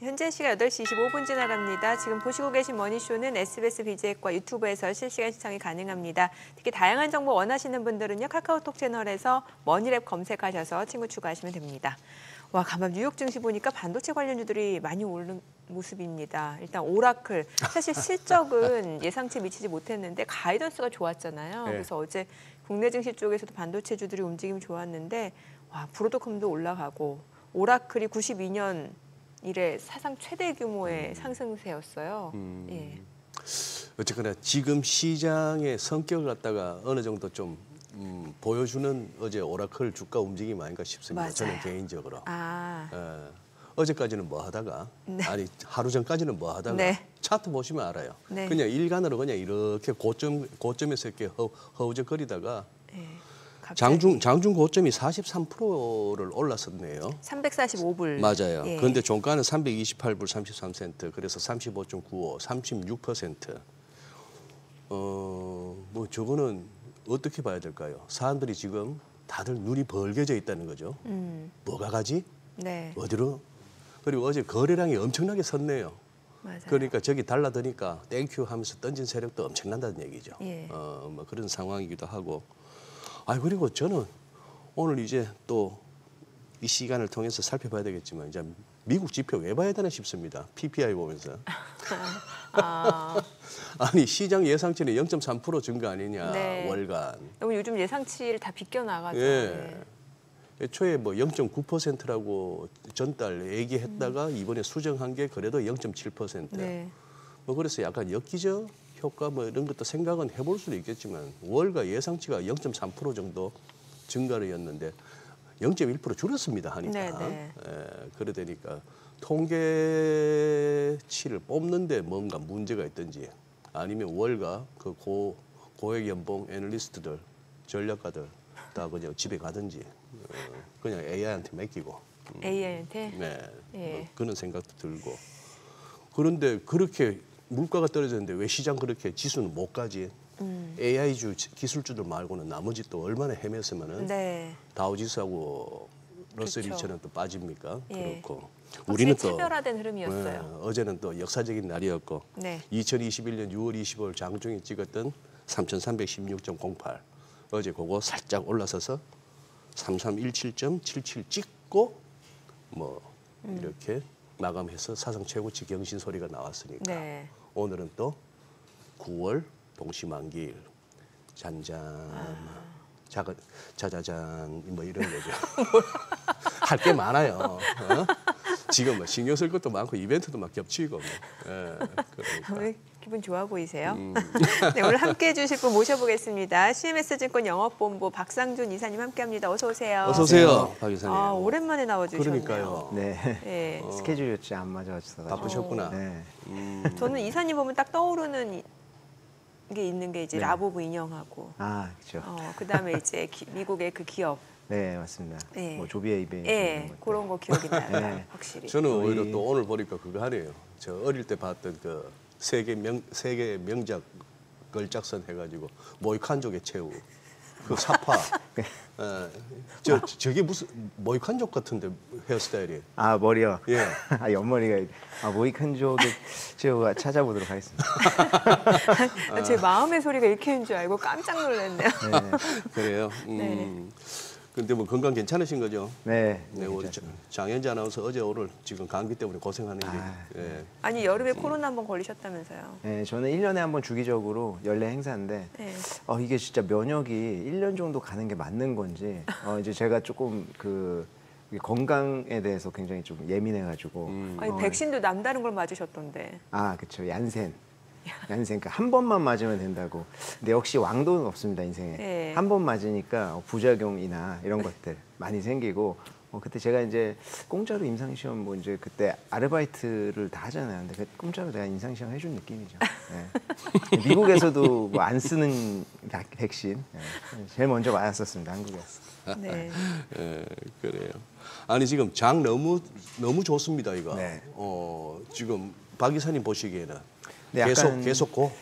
현재 시각 8시 25분 지나갑니다. 지금 보시고 계신 머니쇼는 SBS BJ과 유튜브에서 실시간 시청이 가능합니다. 특히 다양한 정보 원하시는 분들은요. 카카오톡 채널에서 머니랩 검색하셔서 친구 추가하시면 됩니다. 와, 간밤 뉴욕 증시 보니까 반도체 관련주들이 많이 오른 모습입니다. 일단 오라클, 사실 실적은 예상치 미치지 못했는데 가이던스가 좋았잖아요. 네. 그래서 어제 국내 증시 쪽에서도 반도체주들이 움직임 좋았는데 와, 브로드컴도 올라가고 오라클이 92년 이래 사상 최대 규모의 상승세였어요. 예. 어쨌거나 지금 시장의 성격을 갖다가 어느 정도 좀 보여주는 어제 오라클 주가 움직임이 아닌가 싶습니다. 맞아요. 저는 개인적으로. 어제까지는 뭐 하다가 아니 하루 전까지는 뭐 하다가 네. 차트 보시면 알아요. 네. 그냥 일간으로 그냥 이렇게 고점에서 이렇게 허우적거리다가 장중 고점이 43%를 올랐었네요. 345불. 맞아요. 예. 그런데 종가는 328불 33센트. 그래서 35.95, 36%. 뭐 저거는 어떻게 봐야 될까요? 사람들이 지금 다들 눈이 벌게져 있다는 거죠. 뭐가 가지? 네. 어디로? 그리고 어제 거래량이 엄청나게 섰네요. 맞아요. 그러니까 저기 달라드니까 땡큐 하면서 던진 세력도 엄청난다는 얘기죠. 예. 뭐 그런 상황이기도 하고. 그리고 저는 오늘 이제 또 이 시간을 통해서 살펴봐야 되겠지만 이제 미국 지표 왜 봐야 되나 싶습니다. PPI 보면서. 아니 시장 예상치는 0.3% 증가 아니냐 네. 월간. 너무 요즘 예상치를 다 비껴나가죠. 예. 애초에 뭐 0.9%라고 전달 얘기했다가 이번에 수정한 게 그래도 0.7%. 네. 뭐 그래서 약간 엽기적 효과 뭐 이런 것도 생각은 해볼 수도 있겠지만 월가 예상치가 0.3% 정도 증가였는데 0.1% 줄였습니다 하니까. 네. 그래 되니까 통계치를 뽑는데 뭔가 문제가 있든지 아니면 월가 그 고액 연봉 애널리스트들 전략가들 다 그냥 집에 가든지 그냥 AI한테 맡기고. AI한테? 네. 예. 뭐 그런 생각도 들고. 그런데 그렇게 물가가 떨어졌는데 왜 시장 그렇게 지수는 못 가지? AI주 기술주들 말고는 나머지 또 얼마나 헤맸으면은 네. 다우지수하고 러셀 그렇죠. 2000은 또 빠집니까? 예. 그렇고 우리는 우리는 또 차별화된 흐름이었어요. 어제는 또 역사적인 날이었고 네. 2021년 6월 25일 장중에 찍었던 3316.08 어제 그거 살짝 올라서서 3317.77 찍고 뭐 이렇게 마감해서 사상 최고치 경신 소리가 나왔으니까 네. 오늘은 또 9월 동시만기일 잔잔 자자잔 뭐 이런 거죠. 할 게 많아요. 지금 뭐 신경 쓸 것도 많고 이벤트도 막 겹치고 뭐. 그러니까. 왜 기분 좋아 보이세요? 네, 오늘 함께해 주실 분 모셔보겠습니다. CMS증권 영업본부 박상준 이사님 함께합니다. 어서 오세요. 어서 오세요, 박 이사님. 오랜만에 나와주셨네요. 그러니까요. 네. 예. 스케줄이 안 맞아서 바쁘셨구나. 네. 저는 이사님 보면 딱 떠오르는 게 있는 게 이제 네. 라보브 인형하고 그렇죠. 그다음에 이제 미국의 그 기업. 네, 맞습니다. 네. 뭐 조비에이베이 예, 그런 거 기억이 나요. 네. 확실히. 저는 오히려 또 오늘 보니까 그거 하네요. 저 어릴 때 봤던 그 세계 명작 걸작선 해가지고 모이칸족의 최후 그 사파. 저게 무슨 모이칸족 같은데 헤어스타일이. 머리요. 예. 옆머리가 모이칸족의 제가 찾아보도록 하겠습니다. 제 마음의 소리가 이렇게인 줄 알고 깜짝 놀랐네요. 그래요. 근데 뭐 건강 괜찮으신 거죠? 네. 네, 우리 장현지 아나운서 어제 오늘 지금 감기 때문에 고생하는 게. 예. 아니 여름에 코로나 한번 걸리셨다면서요? 네, 저는 1년에 한 번 주기적으로 연례 행사인데 네. 이게 진짜 면역이 1년 정도 가는 게 맞는 건지 이제 제가 조금 그 건강에 대해서 굉장히 좀 예민해가지고 아니 백신도 남다른 걸 맞으셨던데. 그렇죠. 얀센 그러니까 한 번만 맞으면 된다고. 근데 역시 왕도는 없습니다 인생에. 네. 한 번 맞으니까 부작용이나 이런 것들 많이 생기고. 그때 제가 이제 공짜로 임상시험 뭐 이제 그때 아르바이트를 다 하잖아요. 근데 공짜로 내가 임상시험 해준 느낌이죠. 네. 미국에서도 뭐 안 쓰는 백신 제일 먼저 맞았었습니다 한국에서. 네. 그래요. 아니 지금 장 너무 좋습니다 이거. 네. 지금 박 이사님 보시기에는 네, 약간 계속 고.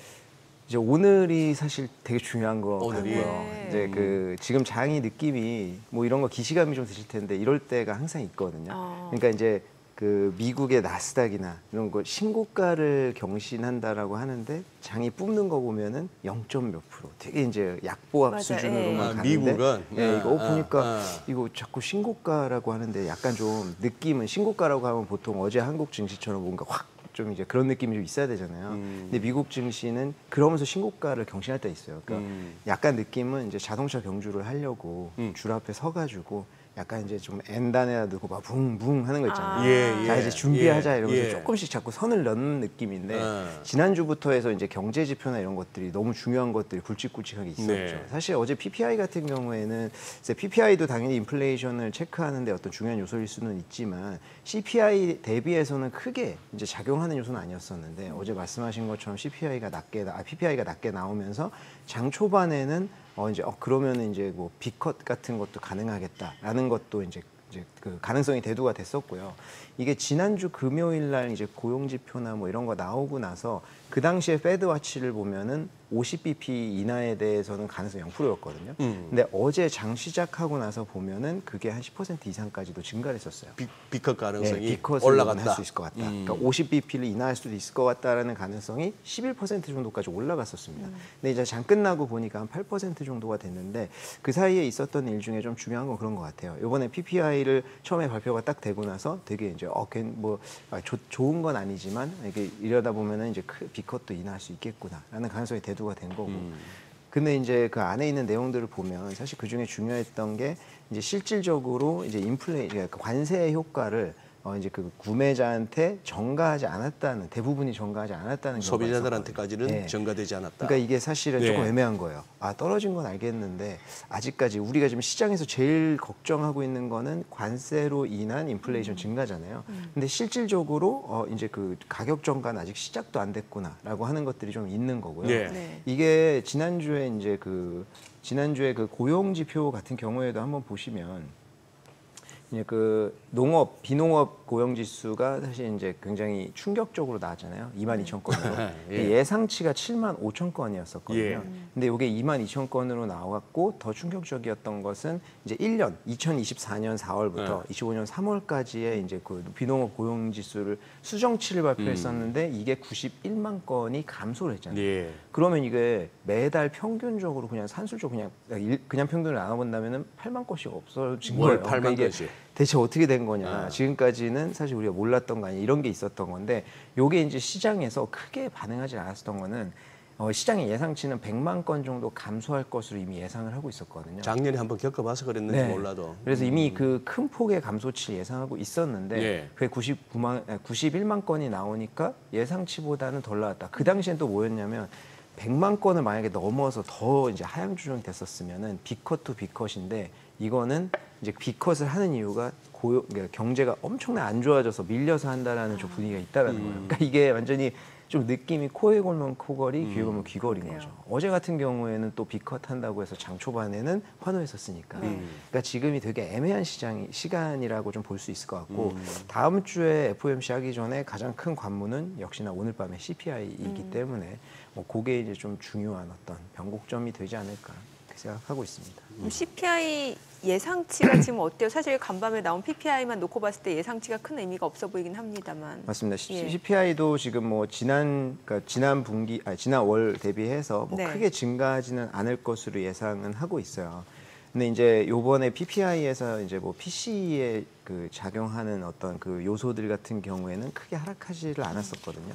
이제 오늘이 사실 되게 중요한 거 오늘이? 같고요. 네. 이제 그 지금 장이 느낌이 뭐 이런 거 기시감이 좀 드실 텐데 이럴 때가 항상 있거든요. 그러니까 이제 그 미국의 나스닥이나 이런 거 신고가를 경신한다라고 하는데 장이 뿜는 거 보면은 0점 몇 프로. 되게 이제 약보합 맞아요. 수준으로만 예. 가는데 미국은? 예, 이거 보니까 아. 이거 자꾸 신고가라고 하는데 약간 좀 느낌은 신고가라고 하면 보통 어제 한국 증시처럼 뭔가 확 좀 이제 그런 느낌이 좀 있어야 되잖아요. 근데 미국 증시는 그러면서 신고가를 경신할 때 있어요. 그러니까 약간 느낌은 이제 자동차 경주를 하려고 줄 앞에 서가지고 약간 이제 좀 N단에다 넣고 막 붕붕 하는 거 있잖아요. 아. 예, 자 이제 준비하자 예, 이러면서 예. 조금씩 자꾸 선을 넣는 느낌인데 아. 지난주부터 해서 이제 경제 지표나 이런 것들이 너무 중요한 것들이 굵직굵직하게 있었죠. 네. 사실 어제 PPI 같은 경우에는 이제 PPI도 당연히 인플레이션을 체크하는데 어떤 중요한 요소일 수는 있지만 CPI 대비해서는 크게 이제 작용하는 요소는 아니었었는데 어제 말씀하신 것처럼 PPI가 낮게 나오면서 장 초반에는 이제 그러면은 이제 뭐 B컷 같은 것도 가능하겠다라는 것도 이제 그 가능성이 대두가 됐었고요. 이게 지난주 금요일 날 이제 고용 지표나 뭐 이런 거 나오고 나서 그 당시에 페드 와치를 보면은 50bp 이하에 대해서는 가능성이 0%였거든요. 근데 어제 장 시작하고 나서 보면은 그게 한 10% 이상까지도 증가를 했었어요. B컷 가능성이 B컷을 올라갔다. 할 수 있을 것 같다. 그러니까 50bp를 인하할 수도 있을 것 같다라는 가능성이 11% 정도까지 올라갔었습니다. 근데 이제 장 끝나고 보니까 한 8% 정도가 됐는데 그 사이에 있었던 일 중에 좀 중요한 건 그런 것 같아요. 이번에 PPI를 처음에 발표가 딱 되고 나서 되게 이제 좋은 건 아니지만 이게 이러다 보면은 이제 B컷도 인하할 수 있겠구나라는 가능성이 대두가 된 거고. 근데 이제 그 안에 있는 내용들을 보면 사실 그 중에 중요했던 게 이제 실질적으로 이제 그러니까 관세의 효과를 이제 그 구매자한테 전가하지 않았다는 대부분이 전가하지 않았다는 경우가 소비자들한테까지는 있었거든요. 네. 전가되지 않았다. 그러니까 이게 사실은 네. 조금 애매한 거예요. 떨어진 건 알겠는데 아직까지 우리가 지금 시장에서 제일 걱정하고 있는 거는 관세로 인한 인플레이션 증가잖아요. 근데 실질적으로 이제 그 가격 전가는 아직 시작도 안 됐구나라고 하는 것들이 좀 있는 거고요. 네. 네. 이게 지난주에 그 고용 지표 같은 경우에도 한번 보시면 이제 그 비농업 고용 지수가 사실 이제 굉장히 충격적으로 나왔잖아요. 22,000건으로. 예. 예상치가 75,000건이었었거든요. 예. 근데 이게 22,000건으로 나왔고 더 충격적이었던 것은 이제 1년 2024년 4월부터 25년 3월까지의 이제 그 비농업 고용 지수를 수정치를 발표했었는데 이게 91만 건이 감소를 했잖아요. 예. 그러면 이게 매달 평균적으로 그냥 산술적으로 그냥 평균을 나눠본다면은 8만 건씩 없어진 월 거예요. 8만 그러니까 이게 건씩. 대체 어떻게 된 거냐. 지금까지는 사실 우리가 몰랐던 거 아니야. 이런 게 있었던 건데 요게 이제 시장에서 크게 반응하지 않았었던 거는 시장의 예상치는 100만 건 정도 감소할 것으로 이미 예상을 하고 있었거든요. 작년에 한번 겪어봐서 그랬는지 네. 몰라도. 그래서 이미 그 큰 폭의 감소치를 예상하고 있었는데 예. 그게 91만 건이 나오니까 예상치보다는 덜 나왔다. 그 당시엔 또 뭐였냐면 100만 건을 만약에 넘어서 더 이제 하향 조정이 됐었으면은 B컷 투 B컷인데 이거는 이제 B컷을 하는 이유가 그러니까 경제가 엄청나게 안 좋아져서 밀려서 한다라는 좀 분위기가 있다라는 거예요. 그러니까 이게 완전히 좀 느낌이 코에 걸면 코걸이, 귀에 걸면 귀걸인 그래요. 거죠. 어제 같은 경우에는 또 B컷 한다고 해서 장 초반에는 환호했었으니까. 그러니까 지금이 되게 애매한 시간이라고 좀 볼 수 있을 것 같고 다음 주에 FOMC 하기 전에 가장 큰 관문은 역시나 오늘 밤에 CPI이기 때문에 뭐 그게 이제 좀 중요한 어떤 변곡점이 되지 않을까 그렇게 생각하고 있습니다. CPI 예상치가 지금 어때요? 사실 간밤에 나온 PPI만 놓고 봤을 때 예상치가 큰 의미가 없어 보이긴 합니다만. 맞습니다. 예. CPI도 지금 뭐 지난 월 대비해서 뭐 네. 크게 증가하지는 않을 것으로 예상은 하고 있어요. 근데 이제 요번에 PPI에서 이제 뭐 PC에 그 작용하는 어떤 그 요소들 같은 경우에는 크게 하락하지를 않았었거든요.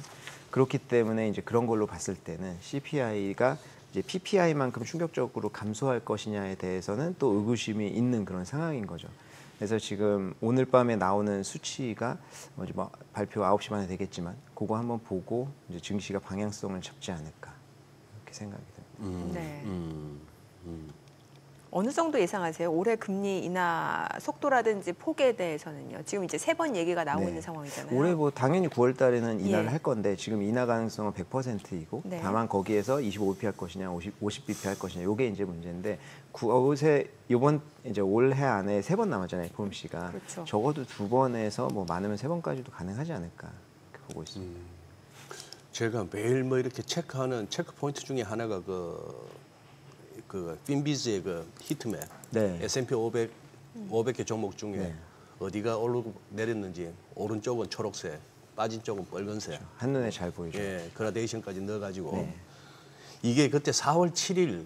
그렇기 때문에 이제 그런 걸로 봤을 때는 CPI가 이제 PPI만큼 충격적으로 감소할 것이냐에 대해서는 또 의구심이 있는 그런 상황인 거죠. 그래서 지금 오늘 밤에 나오는 수치가 이제 뭐 발표 9시 반에 되겠지만 그거 한번 보고 이제 증시가 방향성을 잡지 않을까 이렇게 생각이 듭니다. 네. 어느 정도 예상하세요? 올해 금리 인하 속도라든지 폭에 대해서는요. 지금 이제 3번 얘기가 나오고 네. 있는 상황이잖아요. 올해 뭐 당연히 9월 달에는 인하를 예. 할 건데 지금 인하 가능성은 100%이고 네. 다만 거기에서 25bp 할 것이냐 50bp 할 것이냐 요게 이제 문제인데 이번 이제 올해 안에 3번 남았잖아요. FOMC가. 그렇죠. 적어도 2번에서 뭐 많으면 3번까지도 가능하지 않을까 이렇게 보고 있습니다. 제가 매일 뭐 이렇게 체크하는 체크 포인트 중에 하나가 핀비즈의 그 히트맵 네. S&P 500개 종목 중에 네. 어디가 오르고 내렸는지 오른쪽은 초록색, 빠진 쪽은 빨간색. 한눈에 잘 보이죠. 예, 그라데이션까지 넣어가지고 네. 이게 그때 4월 7일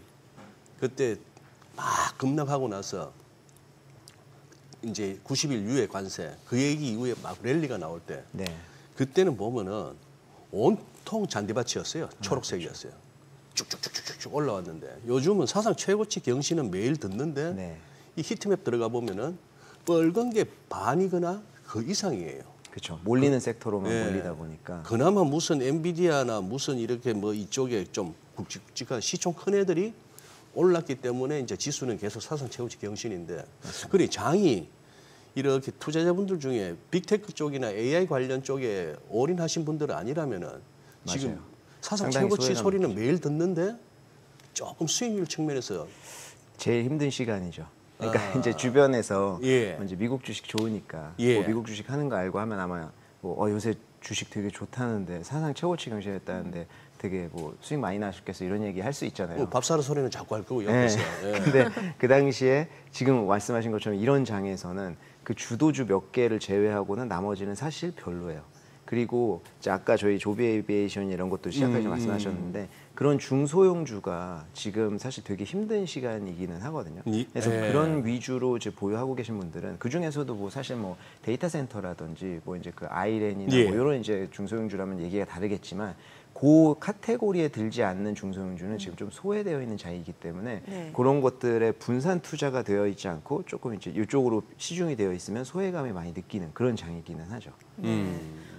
그때 막 급락하고 나서 이제 90일 유예 관세 그 얘기 이후에 막 랠리가 나올 때 네. 그때는 보면은 온통 잔디밭이었어요. 초록색이었어요. 쭉쭉쭉쭉쭉 올라왔는데 요즘은 사상 최고치 경신은 매일 듣는데 네. 이 히트맵 들어가 보면은 빨간 게 반이거나 그 이상이에요. 그렇죠. 몰리는 섹터로만 예. 몰리다 보니까. 그나마 무슨 엔비디아나 무슨 이렇게 뭐 이쪽에 좀 굵직굵직한 시총 큰 애들이 올랐기 때문에 이제 지수는 계속 사상 최고치 경신인데 그래 장이 이렇게 투자자분들 중에 빅테크 쪽이나 AI 관련 쪽에 올인하신 분들은 아니라면은 지금 맞아요. 사상 상당히 최고치 소외감 소리는 매일 듣는데 조금 수익률 측면에서 제일 힘든 시간이죠. 그러니까 아. 이제 주변에서 예. 이제 미국 주식 좋으니까 예. 뭐 미국 주식 하는 거 알고 하면 아마 뭐 요새 주식 되게 좋다는데 사상 최고치 경신했다는데 되게 뭐 수익 많이 나셨겠어 이런 얘기 할 수 있잖아요. 밥 사러 소리는 자꾸 할 거고 네. 옆에서. 예. 근데 그 당시에 지금 말씀하신 것처럼 이런 장에서는 그 주도주 몇 개를 제외하고는 나머지는 사실 별로예요. 그리고 이제 아까 저희 조비 에이비에이션 이런 것도 시작하시 말씀하셨는데 그런 중소형주가 지금 사실 되게 힘든 시간이기는 하거든요. 그래서 예. 그런 위주로 이제 보유하고 계신 분들은 그 중에서도 뭐 사실 뭐 데이터 센터라든지 뭐 이제 그 아이렌이나 예. 뭐 이런 이제 중소형주라면 얘기가 다르겠지만 그 카테고리에 들지 않는 중소형주는 지금 좀 소외되어 있는 자이기 때문에 네. 그런 것들에 분산 투자가 되어 있지 않고 조금 이제 이쪽으로 시중이 되어 있으면 소외감이 많이 느끼는 그런 장이기는 하죠.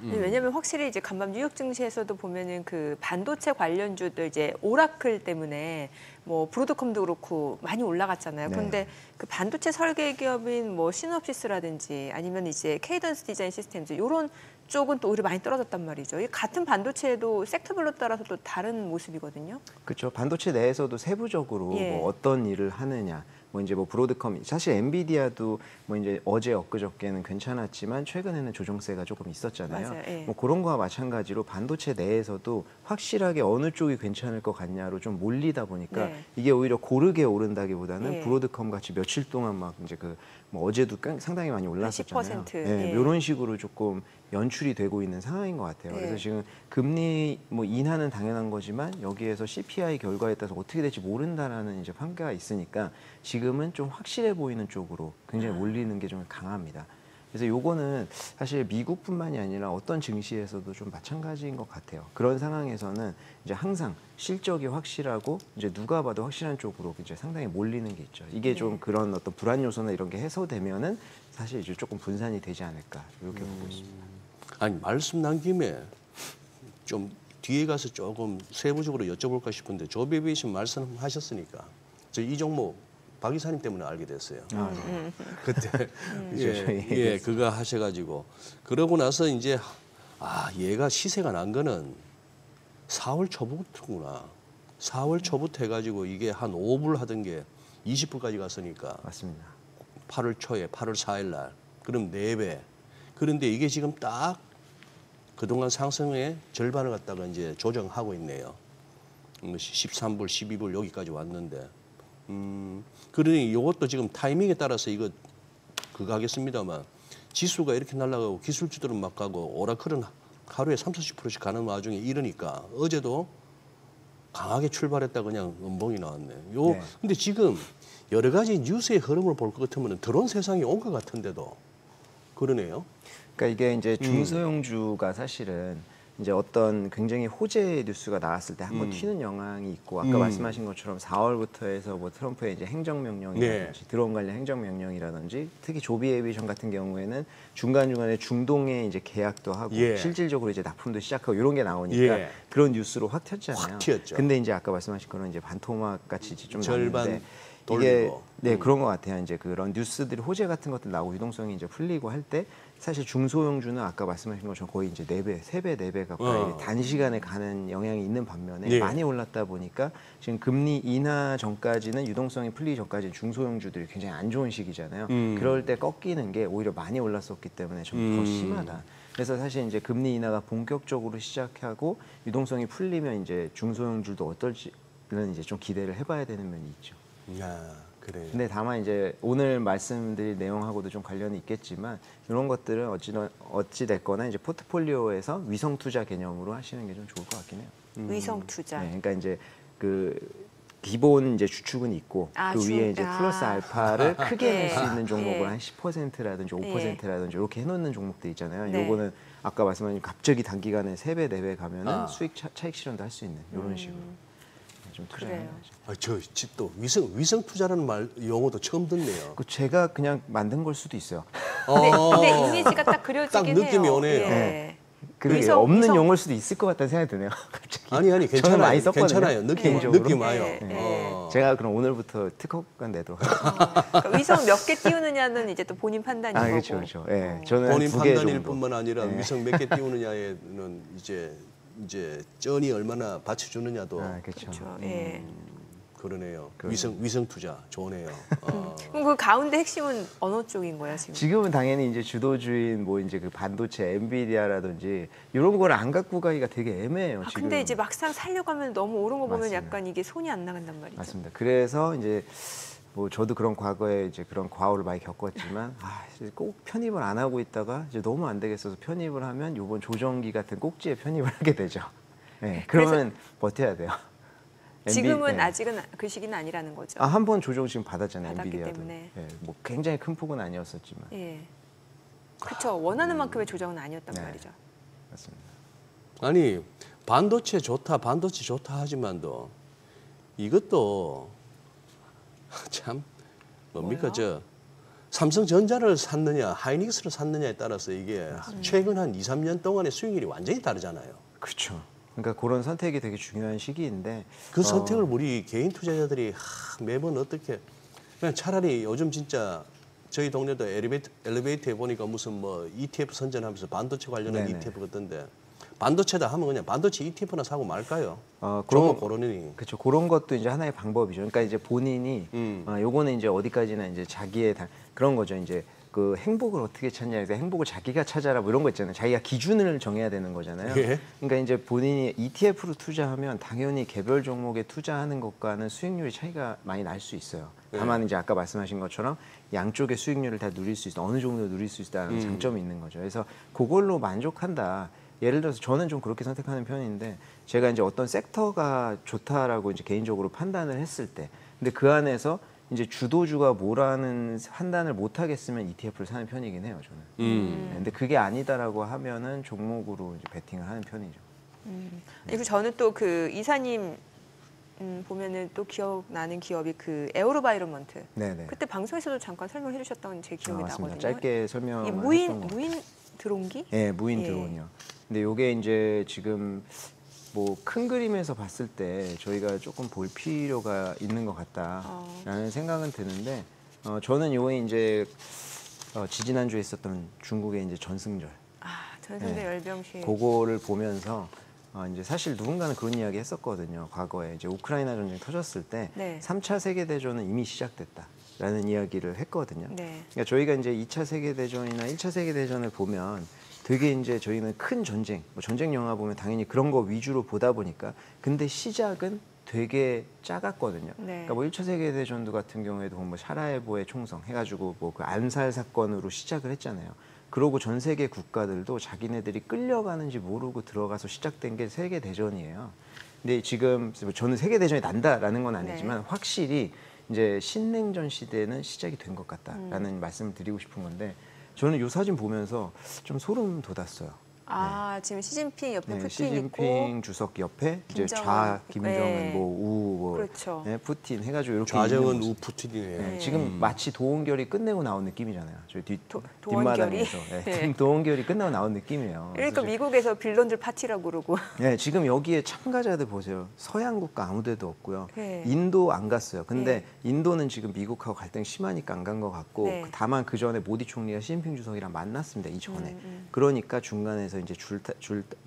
왜냐하면 확실히 이제 간밤 뉴욕 증시에서도 보면은 그 반도체 관련주들 이제 오라클 때문에 뭐 브로드컴도 그렇고 많이 올라갔잖아요. 네. 그런데 그 반도체 설계 기업인 뭐 시놉시스라든지 아니면 이제 케이던스 디자인 시스템즈 이런 쪽은 또 오히려 많이 떨어졌단 말이죠. 이 같은 반도체도 섹터별로 따라서 또 다른 모습이거든요. 그렇죠. 반도체 내에서도 세부적으로 예. 뭐 어떤 일을 하느냐, 뭐 이제 뭐 브로드컴 사실 엔비디아도 뭐 이제 어제 엊그저께는 괜찮았지만 최근에는 조정세가 조금 있었잖아요. 맞아요. 예. 뭐 그런 거와 마찬가지로 반도체 내에서도 확실하게 어느 쪽이 괜찮을 것 같냐로 좀 몰리다 보니까 네. 이게 오히려 고르게 오른다기보다는 예. 브로드컴 같이 며칠 동안 막 이제 그 뭐 어제도 상당히 많이 올랐었잖아요. 10%, 예, 예. 이런 식으로 조금 연출이 되고 있는 상황인 것 같아요. 예. 그래서 지금 금리 뭐 인하는 당연한 거지만 여기에서 CPI 결과에 따라서 어떻게 될지 모른다라는 이제 판가가 있으니까 지금은 좀 확실해 보이는 쪽으로 굉장히 몰리는 게 좀 강합니다. 그래서 요거는 사실 미국뿐만이 아니라 어떤 증시에서도 좀 마찬가지인 것 같아요. 그런 상황에서는 이제 항상 실적이 확실하고 이제 누가 봐도 확실한 쪽으로 이제 상당히 몰리는 게 있죠. 이게 좀 그런 어떤 불안 요소나 이런 게 해소되면은 사실 이제 조금 분산이 되지 않을까 이렇게 보고 있습니다. 아니 말씀 난 김에 좀 뒤에 가서 조금 세부적으로 여쭤볼까 싶은데 조비에이션 말씀하셨으니까 저 이 종목 박 이사님 때문에 알게 됐어요. 그때 예, 그거 하셔가지고 그러고 나서 이제 아 얘가 시세가 난 거는 4월 초부터구나. 4월 초부터 해가지고 이게 한 5불 하던 게 20불까지 갔으니까 맞습니다. 8월 초에 8월 4일 날 그럼 4배. 그런데 이게 지금 딱 그동안 상승의 절반을 갖다가 이제 조정하고 있네요. 13불, 12불 여기까지 왔는데. 그러니 이것도 지금 타이밍에 따라서 이거 그거 하겠습니다만 지수가 이렇게 날아가고 기술주들은 막 가고 오라클은 하루에 30~40%씩 가는 와중에 이러니까 어제도 강하게 출발했다 그냥 음봉이 나왔네. 네. 근데 지금 여러 가지 뉴스의 흐름을 볼 것 같으면 드론 세상이 온 것 같은데도 그러네요. 그러니까 이게 이제 중소형주가 사실은 이제 어떤 굉장히 호재 뉴스가 나왔을 때 한번 튀는 영향이 있고 아까 말씀하신 것처럼 4월부터 해서 뭐 트럼프의 이제 행정명령이라든지 드론 관련 행정명령이라든지 특히 조비 에이비에이션 같은 경우에는 중간중간에 중동에 이제 계약도 하고 예. 실질적으로 이제 납품도 시작하고 이런 게 나오니까 예. 그런 뉴스로 확 튀었잖아요. 확 튀었죠. 근데 이제 아까 말씀하신 거는 이제 반토막 같이 좀 절반 나는데 이게 돌리고. 네 그런 것 같아요. 이제 그런 뉴스들이 호재 같은 것들 나오고 유동성이 이제 풀리고 할 때 사실 중소형주는 아까 말씀하신 것처럼 거의 이제 4배, 3배, 4배 가까이 단시간에 가는 영향이 있는 반면에 네. 많이 올랐다 보니까 지금 금리 인하 전까지는 유동성이 풀리기 전까지는 중소형주들이 굉장히 안 좋은 시기잖아요. 그럴 때 꺾이는 게 오히려 많이 올랐었기 때문에 좀 더 심하다. 그래서 사실 이제 금리 인하가 본격적으로 시작하고 유동성이 풀리면 이제 중소형주도 어떨지는 이제 좀 기대를 해봐야 되는 면이 있죠. 야, 그래요. 근데 다만 이제 오늘 말씀드릴 내용하고도 좀 관련이 있겠지만 이런 것들은 어찌 됐거나 이제 포트폴리오에서 위성 투자 개념으로 하시는 게 좀 좋을 것 같긴 해요. 위성 투자. 네, 그러니까 이제 그 기본 이제 주축은 있고 그 위에 이제 플러스 알파를 크게 낼 수 있는 종목을 한 10%라든지 5%라든지 이렇게 해놓는 종목들 있잖아요. 네. 요거는 아까 말씀하신 갑자기 단기간에 3배, 4배 가면은 수익 차익 실현도 할 수 있는 이런 식으로 좀 투자해야죠. 또 위성 투자라는 말 용어도 처음 듣네요. 그 제가 그냥 만든 걸 수도 있어요. 근데 이미지가 딱 그려지긴 딱 느낌이 해요. 오네요. 예. 그게 없는 용어일 수도 있을 것 같다는 생각이 드네요. 갑자기. 아니 저는 괜찮아요. 많이 썼거든요. 괜찮아요. 느낌 개인적으로. 와요. 제가 그럼 오늘부터 특허권 내도록 하겠습니다. 그러니까 위성 몇 개 띄우느냐는 이제 또 본인 판단인 거고. 그렇죠, 그렇죠. 예, 저는 본인 2개 판단일 정도. 뿐만 아니라 위성 몇 개 띄우느냐에는 이제 쩐이 얼마나 받쳐주느냐도 그렇죠. 그렇죠. 예. 그러네요. 위성 투자 좋네요. 그럼 그 가운데 핵심은 어느 쪽인 거예요 지금? 지금은 당연히 이제 주도주인 뭐 이제 그 반도체 엔비디아라든지 이런 걸 안 갖고 가기가 되게 애매해요. 지금. 근데 이제 막상 살려고 하면 너무 오른 거 보면 맞습니다. 약간 이게 손이 안 나간단 말이죠. 맞습니다. 그래서 이제 뭐 저도 그런 과거에 이제 그런 과오를 많이 겪었지만 이제 꼭 편입을 안 하고 있다가 이제 너무 안 되겠어서 편입을 하면 이번 조정기 같은 꼭지에 편입을 하게 되죠. 네, 그러면 버텨야 돼요. 지금은 아직은 그 시기는 아니라는 거죠. 한 번 조정 지금 받았잖아요. 받았기 엔비디아도. 때문에. 네, 뭐 굉장히 큰 폭은 아니었었지만. 예. 그렇죠. 원하는 만큼의 조정은 아니었단 네. 말이죠. 맞습니다. 아니 반도체 좋다 하지만도 이것도 참 뭡니까 뭐요? 저 삼성전자를 샀느냐 하이닉스를 샀느냐에 따라서 이게 최근 한 2, 3년 동안의 수익률이 완전히 다르잖아요. 그렇죠. 그러니까 그런 선택이 되게 중요한 시기인데 그 선택을 우리 개인 투자자들이 매번 어떻게 그냥 차라리 요즘 진짜 저희 동네도 엘리베이터에 보니까 무슨 뭐 ETF 선전하면서 반도체 관련한 네네. ETF 같던데 반도체다 하면 그냥 반도체 ETF나 사고 말까요? 그런 종목 고르니. 그렇죠. 그런 것도 이제 하나의 방법이죠. 그러니까 이제 본인이 요거는 이제 어디까지나 이제 자기의 그런 거죠. 이제 그 행복을 어떻게 찾냐 해서 행복을 자기가 찾아라 뭐 이런 거 있잖아요. 자기가 기준을 정해야 되는 거잖아요. 예. 그러니까 이제 본인이 ETF로 투자하면 당연히 개별 종목에 투자하는 것과는 수익률이 차이가 많이 날 수 있어요. 다만 이제 아까 말씀하신 것처럼 양쪽의 수익률을 다 누릴 수 있다. 어느 정도 누릴 수 있다는 장점이 있는 거죠. 그래서 그걸로 만족한다. 예를 들어서 저는 좀 그렇게 선택하는 편인데 제가 이제 어떤 sek터가 좋다라고 이제 개인적으로 판단을 했을 때 근데 그 안에서 이제 주도주가 뭐라는 판단을 못 하겠으면 ETF를 사는 편이긴 해요, 저는. 근데 그게 아니다라고 하면은 종목으로 이제 베팅을 하는 편이죠. 그리고 저는 또 그 이사님 보면은 또 기억나는 기업이 그 에어로바이러먼트. 네네. 그때 방송에서도 잠깐 설명해 주셨던 제 기억이 맞습니다. 나거든요. 짧게 설명을 이 했던 무인 것 무인 드론기? 네, 무인 예. 드론이요. 근데 요게 이제 지금 뭐 큰 그림에서 봤을 때 저희가 조금 볼 필요가 있는 것 같다라는 생각은 드는데 저는 요게 이제 지지난주에 있었던 중국의 이제 전승절 전승대 열병식. 그거를 보면서 이제 사실 누군가는 그런 이야기 했었거든요. 과거에 이제 우크라이나 전쟁 터졌을 때 네. 3차 세계 대전은 이미 시작됐다라는 이야기를 했거든요. 네. 그러니까 저희가 이제 2차 세계 대전이나 1차 세계 대전을 보면 되게 이제 저희는 큰 전쟁, 뭐 전쟁 영화 보면 당연히 그런 거 위주로 보다 보니까 근데 시작은 되게 작았거든요. 네. 그러니까 뭐 1차 세계 대전도 같은 경우에도 뭐 사라예보의 총성 해가지고 뭐 그 암살 사건으로 시작을 했잖아요. 그러고 전 세계 국가들도 자기네들이 끌려가는지 모르고 들어가서 시작된 게 세계 대전이에요. 근데 지금 저는 세계 대전이 난다라는 건 아니지만 확실히 이제 신냉전 시대는 시작이 된 것 같다라는 말씀을 드리고 싶은 건데 저는 이 사진 보면서 좀 소름 돋았어요. 지금 시진핑 옆에 푸틴 시진핑 있고 주석 옆에 이제 김정은 좌 있고, 김정은 네. 뭐 그렇죠. 푸틴 해가지고 이렇게 좌정은 있는 모습. 우푸틴이네요. 네, 지금 마치 도원결이 끝내고 나온 느낌이잖아요. 저희 도원결이? 뒷마당에서 네. 도원결이 끝나고 나온 느낌이에요. 그러니까 그래서 미국에서 빌런들 파티라고 그러고. 네, 지금 여기에 참가자들 보세요. 서양 국가 아무데도 없고요. 네. 인도 안 갔어요. 근데 인도는 지금 미국하고 갈등이 심하니까 안 간 것 같고 네. 다만 그 전에 모디 총리가 시진핑 주석이랑 만났습니다. 이전에. 그러니까 중간에서 이제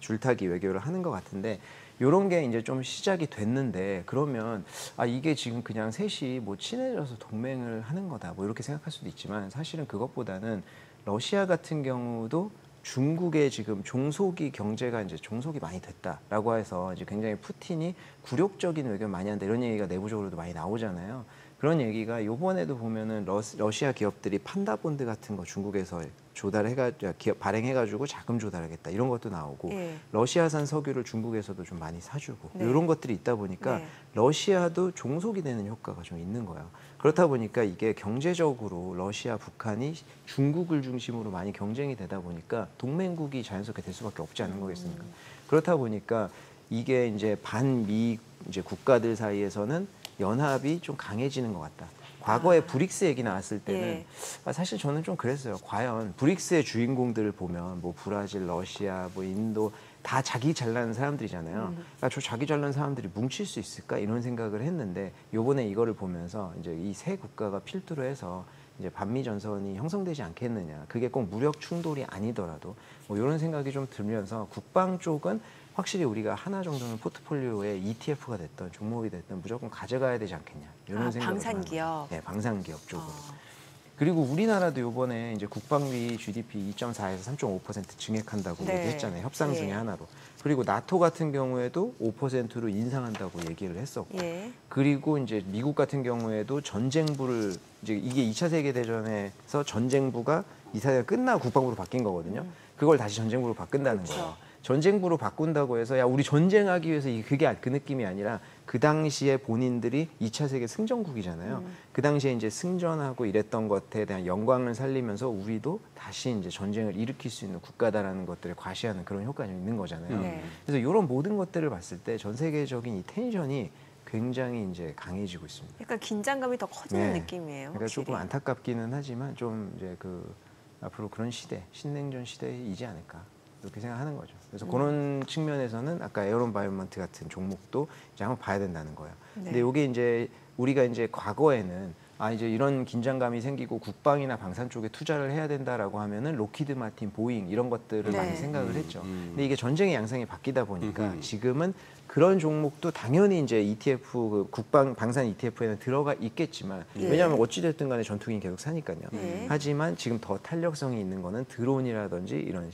줄타기 외교를 하는 것 같은데 이런 게 이제 좀 시작이 됐는데 그러면 이게 지금 그냥 셋이 뭐 친해져서 동맹을 하는 거다 뭐 이렇게 생각할 수도 있지만 사실은 그것보다는 러시아 같은 경우도 중국의 지금 종속이 경제가 이제 종속이 많이 됐다라고 해서 이제 굉장히 푸틴이 굴욕적인 외교 많이 한다 이런 얘기가 내부적으로도 많이 나오잖아요. 그런 얘기가 요번에도 보면은 러시아 기업들이 판다본드 같은 거 중국에서 발행해가지고 자금 조달하겠다 이런 것도 나오고 예. 러시아산 석유를 중국에서도 좀 많이 사주고 네. 이런 것들이 있다 보니까 네. 러시아도 종속이 되는 효과가 좀 있는 거예요. 그렇다 보니까 이게 경제적으로 러시아, 북한이 중국을 중심으로 많이 경쟁이 되다 보니까 동맹국이 자연스럽게 될 수밖에 없지 않은 거겠습니까? 그렇다 보니까 이게 이제 반미 이제 국가들 사이에서는 연합이 좀 강해지는 것 같다. 과거에 브릭스 얘기 나왔을 때는 예. 사실 저는 좀 그랬어요. 과연 브릭스의 주인공들을 보면 뭐 브라질, 러시아, 뭐 인도 다 자기 잘나는 사람들이잖아요. 그러니까 저 자기 잘나는 사람들이 뭉칠 수 있을까 이런 생각을 했는데 요번에 이거를 보면서 이제 이 세 국가가 필두로 해서 이제 반미 전선이 형성되지 않겠느냐. 그게 꼭 무력 충돌이 아니더라도 뭐 이런 생각이 좀 들면서 국방 쪽은 확실히 우리가 하나 정도는 포트폴리오에 ETF가 됐던 종목이 됐던 무조건 가져가야 되지 않겠냐 이런 생각을 방산기업. 네, 방산기업 쪽으로. 어. 그리고 우리나라도 이번에 이제 국방비 GDP 2.4에서 3.5% 증액한다고 네. 얘기했잖아요. 협상 중에 예. 하나로. 그리고 나토 같은 경우에도 5%로 인상한다고 얘기를 했었고. 예. 그리고 이제 미국 같은 경우에도 전쟁부를 이제 이게 2차 세계 대전에서 전쟁부가 2차 세계가 끝나고 국방부로 바뀐 거거든요. 그걸 다시 전쟁부로 바꾼다는 그렇죠. 거예요. 전쟁부로 바꾼다고 해서 야 우리 전쟁하기 위해서 그게 그 느낌이 아니라 그 당시에 본인들이 2차 세계 승전국이잖아요. 그 당시에 이제 승전하고 이랬던 것에 대한 영광을 살리면서 우리도 다시 이제 전쟁을 일으킬 수 있는 국가다라는 것들을 과시하는 그런 효과가 좀 있는 거잖아요. 네. 그래서 이런 모든 것들을 봤을 때 전 세계적인 이 텐션이 굉장히 이제 강해지고 있습니다. 약간 긴장감이 더 커지는 네. 느낌이에요. 그러니까 확실히. 조금 안타깝기는 하지만 좀 이제 그 앞으로 그런 시대, 신냉전 시대이지 않을까. 이렇게 생각하는 거죠. 그래서 그런 측면에서는 아까 에어론바이오먼트 같은 종목도 이제 한번 봐야 된다는 거예요. 네. 근데 이게 이제 우리가 이제 과거에는 이제 이런 긴장감이 생기고 국방이나 방산 쪽에 투자를 해야 된다라고 하면은 로키드 마틴, 보잉 이런 것들을 네. 많이 생각을 했죠. 근데 이게 전쟁의 양상이 바뀌다 보니까 지금은 그런 종목도 당연히 이제 ETF 그 국방 방산 ETF에는 들어가 있겠지만 왜냐하면 어찌 됐든 간에 전투기는 계속 사니까요. 하지만 지금 더 탄력성이 있는 거는 드론이라든지 이런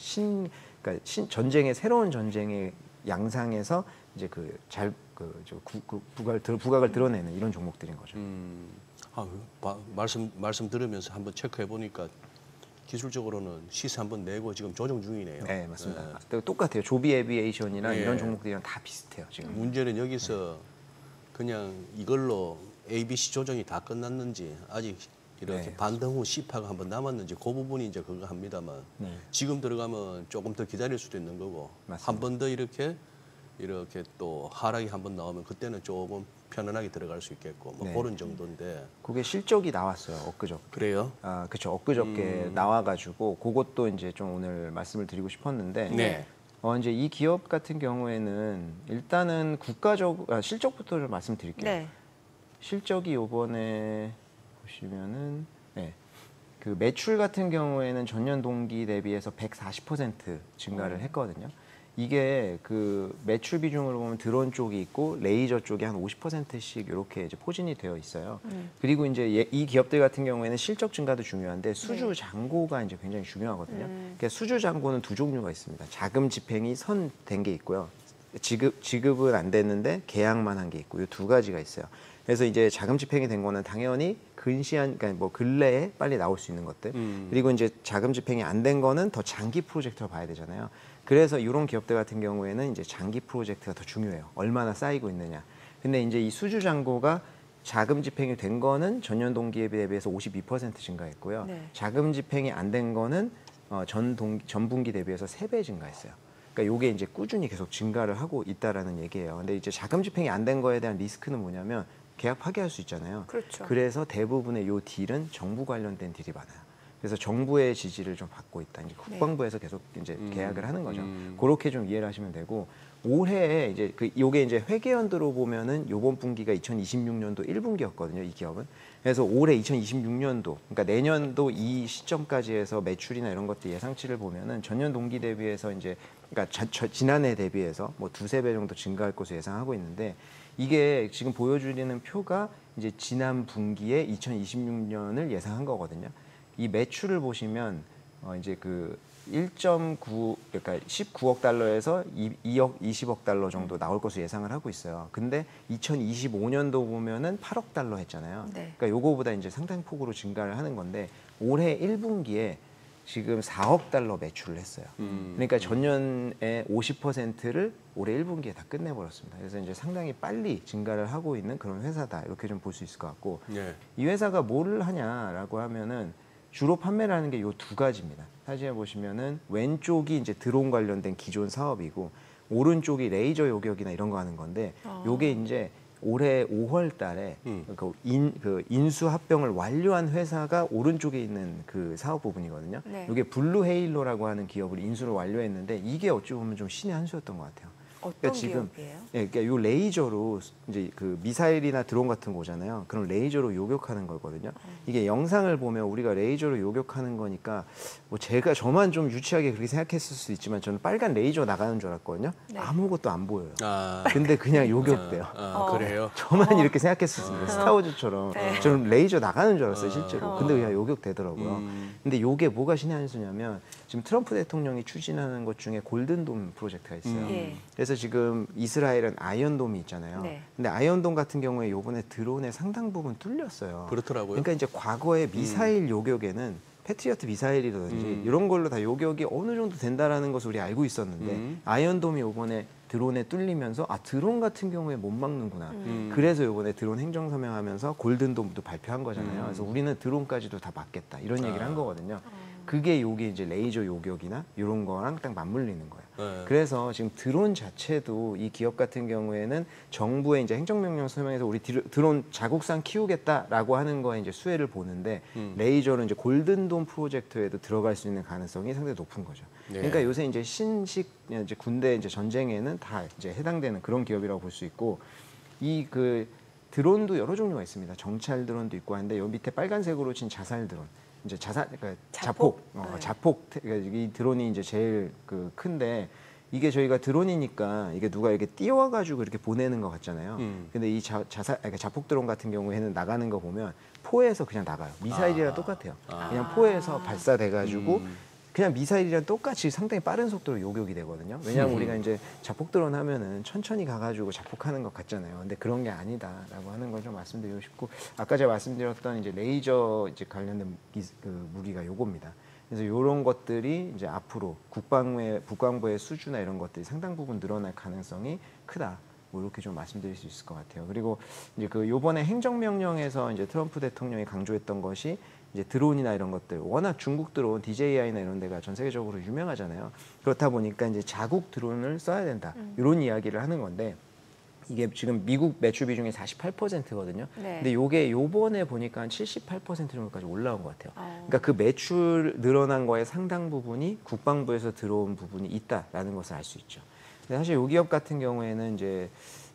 그러니까 전쟁의 새로운 전쟁의 양상에서 이제 부각을 드러내는 이런 종목들인 거죠. 말씀 들으면서 한번 체크해 보니까 기술적으로는 시세 한번 내고 지금 조정 중이네요. 네, 맞습니다. 똑같아요. 조비 에비에이션이나 예. 이런 종목들이랑 다 비슷해요. 지금. 문제는 여기서 그냥 이걸로 ABC 조정이 다 끝났는지 아직 이렇게 네. 반등 후 C파가 한번 남았는지 그 부분이 이제 그거 합니다만 지금 들어가면 조금 더 기다릴 수도 있는 거고 맞습니다. 한 번 더 이렇게 또 하락이 한 번 나오면 그때는 조금 편안하게 들어갈 수 있겠고 뭐 네. 그런 정도인데 그게 실적이 나왔어요. 엊그저께. 그래요? 그렇죠. 엊그저께 나와가지고 그것도 이제 좀 오늘 말씀을 드리고 싶었는데 네. 이제 이 기업 같은 경우에는 일단은 실적부터 좀 말씀드릴게요. 네. 실적이 요번에 보시면은 그 매출 같은 경우에는 전년 동기 대비해서 140% 증가를 했거든요. 이게 그 매출 비중으로 보면 드론 쪽이 있고 레이저 쪽이 한 50%씩 이렇게 이제 포진이 되어 있어요. 그리고 이제 이 기업들 같은 경우에는 실적 증가도 중요한데 수주 잔고가 이제 굉장히 중요하거든요. 그러니까 수주 잔고는 두 종류가 있습니다. 자금 집행이 선된 게 있고요. 지급은 안 됐는데 계약만 한 게 있고 이 두 가지가 있어요. 그래서 이제 자금 집행이 된 거는 당연히 그러니까 뭐 근래에 빨리 나올 수 있는 것들. 그리고 이제 자금 집행이 안 된 거는 더 장기 프로젝트로 봐야 되잖아요. 그래서 이런 기업들 같은 경우에는 이제 장기 프로젝트가 더 중요해요. 얼마나 쌓이고 있느냐. 근데 이제 이 수주 잔고가 자금 집행이 된 거는 전년 동기에 대비해서 52% 증가했고요. 네. 자금 집행이 안 된 거는 전분기 대비해서 3배 증가했어요. 그러니까 이게 이제 꾸준히 계속 증가를 하고 있다라는 얘기예요. 근데 이제 자금 집행이 안 된 거에 대한 리스크는 뭐냐면 계약 파기할 수 있잖아요. 그렇죠. 그래서 대부분의 요 딜은 정부 관련된 딜이 많아요. 그래서 정부의 지지를 좀 받고 있다. 이제 국방부에서 계속 이제 계약을 하는 거죠. 그렇게 좀 이해를 하시면 되고 올해 이제 요게 이제 회계연도로 보면은 요번 분기가 2026년도 1분기였거든요. 이 기업은. 그래서 올해 2026년도, 그러니까 내년도 이 시점까지 해서 매출이나 이런 것들 예상치를 보면은 전년 동기 대비해서 이제 그러니까 지난해 대비해서 뭐 2~3배 정도 증가할 것으로 예상하고 있는데 이게 지금 보여주는 표가 이제 지난 분기에 2026년을 예상한 거거든요. 이 매출을 보시면 이제 그 1.9 그러니까 19억 달러에서 2억 20억 달러 정도 나올 것으로 예상을 하고 있어요. 근데 2025년도 보면은 8억 달러 했잖아요. 네. 그러니까 요거보다 이제 상당 폭으로 증가를 하는 건데 올해 1분기에 지금 4억 달러 매출을 했어요. 그러니까 전년의 50%를 올해 1분기에 다 끝내버렸습니다. 그래서 이제 상당히 빨리 증가를 하고 있는 그런 회사다 이렇게 좀 볼 수 있을 것 같고 네. 이 회사가 뭐를 하냐라고 하면은 주로 판매를 하는 게 요 두 가지입니다. 사진에 보시면은 왼쪽이 이제 드론 관련된 기존 사업이고 오른쪽이 레이저 요격이나 이런 거 하는 건데 요게 이제 올해 5월 달에 그 인수 합병을 완료한 회사가 오른쪽에 있는 그 사업 부분이거든요. 네. 이게 블루 헤일로라고 하는 기업을 인수를 완료했는데 이게 어찌 보면 좀 신의 한 수였던 것 같아요. 어떤 지금 기업이에요? 예, 그러니까 요 레이저로 이제 그 미사일이나 드론 같은 거잖아요. 그런 레이저로 요격하는 거거든요. 이게 영상을 보면 우리가 레이저로 요격하는 거니까 뭐 저만 좀 유치하게 그렇게 생각했을 수도 있지만 저는 빨간 레이저 나가는 줄 알았거든요. 네. 아무것도 안 보여요. 아, 근데 그냥 요격돼요. 그래요? 저만 이렇게 생각했었습니다. 스타워즈처럼 네. 저는 레이저 나가는 줄 알았어요, 실제로. 근데 그냥 요격되더라고요. 음. 근데 요게 뭐가 신의 한 수냐면 지금 트럼프 대통령이 추진하는 것 중에 골든돔 프로젝트가 있어요. 예. 그래서 지금 이스라엘은 아이언돔이 있잖아요. 네. 근데 아이언돔 같은 경우에 요번에 드론의 상당 부분 뚫렸어요. 그렇더라고요. 그러니까 이제 과거에 미사일 요격에는 패트리어트 미사일이라든지 이런 걸로 다 요격이 어느 정도 된다라는 것을 우리 알고 있었는데 아이언돔이 요번에 드론에 뚫리면서 아 드론 같은 경우에 못 막는구나. 그래서 요번에 드론 행정서명하면서 골든돔도 발표한 거잖아요. 그래서 우리는 드론까지도 다 막겠다 이런 얘기를 한 거거든요. 그게 요게 이제 레이저 요격이나 이런 거랑 딱 맞물리는 거예요. 네. 그래서 지금 드론 자체도 이 기업 같은 경우에는 정부의 이제 행정명령 서명에서 우리 드론 자국산 키우겠다라고 하는 거에 이제 수혜를 보는데 레이저는 이제 골든돔 프로젝트에도 들어갈 수 있는 가능성이 상당히 높은 거죠. 네. 그러니까 요새 이제 신식 이제 군대 이제 전쟁에는 다 이제 해당되는 그런 기업이라고 볼 수 있고 이 그 드론도 여러 종류가 있습니다. 정찰 드론도 있고 한데 요 밑에 빨간색으로 친 자살 드론. 이제 그러니까 자폭? 네. 자폭 그러니까 이 드론이 이제 제일 그 큰데 이게 저희가 드론이니까 이게 누가 이렇게 띄워가지고 이렇게 보내는 것 같잖아요. 근데 이 그러니까 자폭 드론 같은 경우에는 나가는 거 보면 포에서 그냥 나가요. 미사일이랑 똑같아요. 그냥 포에서 발사돼가지고 그냥 미사일이랑 똑같이 상당히 빠른 속도로 요격이 되거든요. 왜냐하면 우리가 이제 자폭 드론 하면은 천천히 가가지고 자폭하는 것 같잖아요. 근데 그런 게 아니다라고 하는 걸 좀 말씀드리고 싶고 아까 제가 말씀드렸던 이제 레이저 이제 관련된 그 무기가 요겁니다. 그래서 이런 것들이 이제 앞으로 국방부의 수주나 이런 것들이 상당 부분 늘어날 가능성이 크다. 뭐 이렇게 좀 말씀드릴 수 있을 것 같아요. 그리고 이제 그 요번에 행정명령에서 이제 트럼프 대통령이 강조했던 것이 이제 드론이나 이런 것들 워낙 중국 드론 DJI나 이런 데가 전 세계적으로 유명하잖아요. 그렇다 보니까 이제 자국 드론을 써야 된다. 이런 이야기를 하는 건데 이게 지금 미국 매출 비중이 48%거든요. 네. 근데 요게 요번에 보니까 한 78% 정도까지 올라온 것 같아요. 그러니까 그 매출 늘어난 거의 상당 부분이 국방부에서 들어온 부분이 있다라는 것을 알 수 있죠. 근데 사실 요 기업 같은 경우에는 이제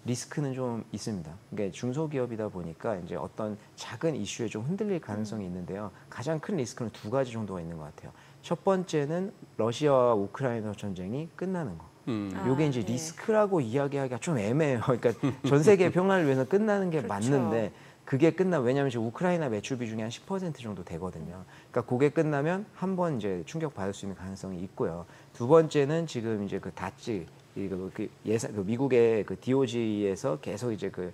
리스크는 좀 있습니다. 그러니까 중소기업이다 보니까 이제 어떤 작은 이슈에 좀 흔들릴 가능성이 있는데요. 가장 큰 리스크는 두 가지 정도가 있는 것 같아요. 첫 번째는 러시아와 우크라이나 전쟁이 끝나는 거. 요게 이제 네. 리스크라고 이야기하기가 좀 애매해요. 그러니까 전 세계 평화를 위해서 끝나는 게 그렇죠. 맞는데 그게 왜냐하면 지금 우크라이나 매출 비중이 한 10% 정도 되거든요. 그러니까 그게 끝나면 한 번 이제 충격 받을 수 있는 가능성이 있고요. 두 번째는 지금 이제 그 다찌 미국의 그 DOG에서 계속 이제 그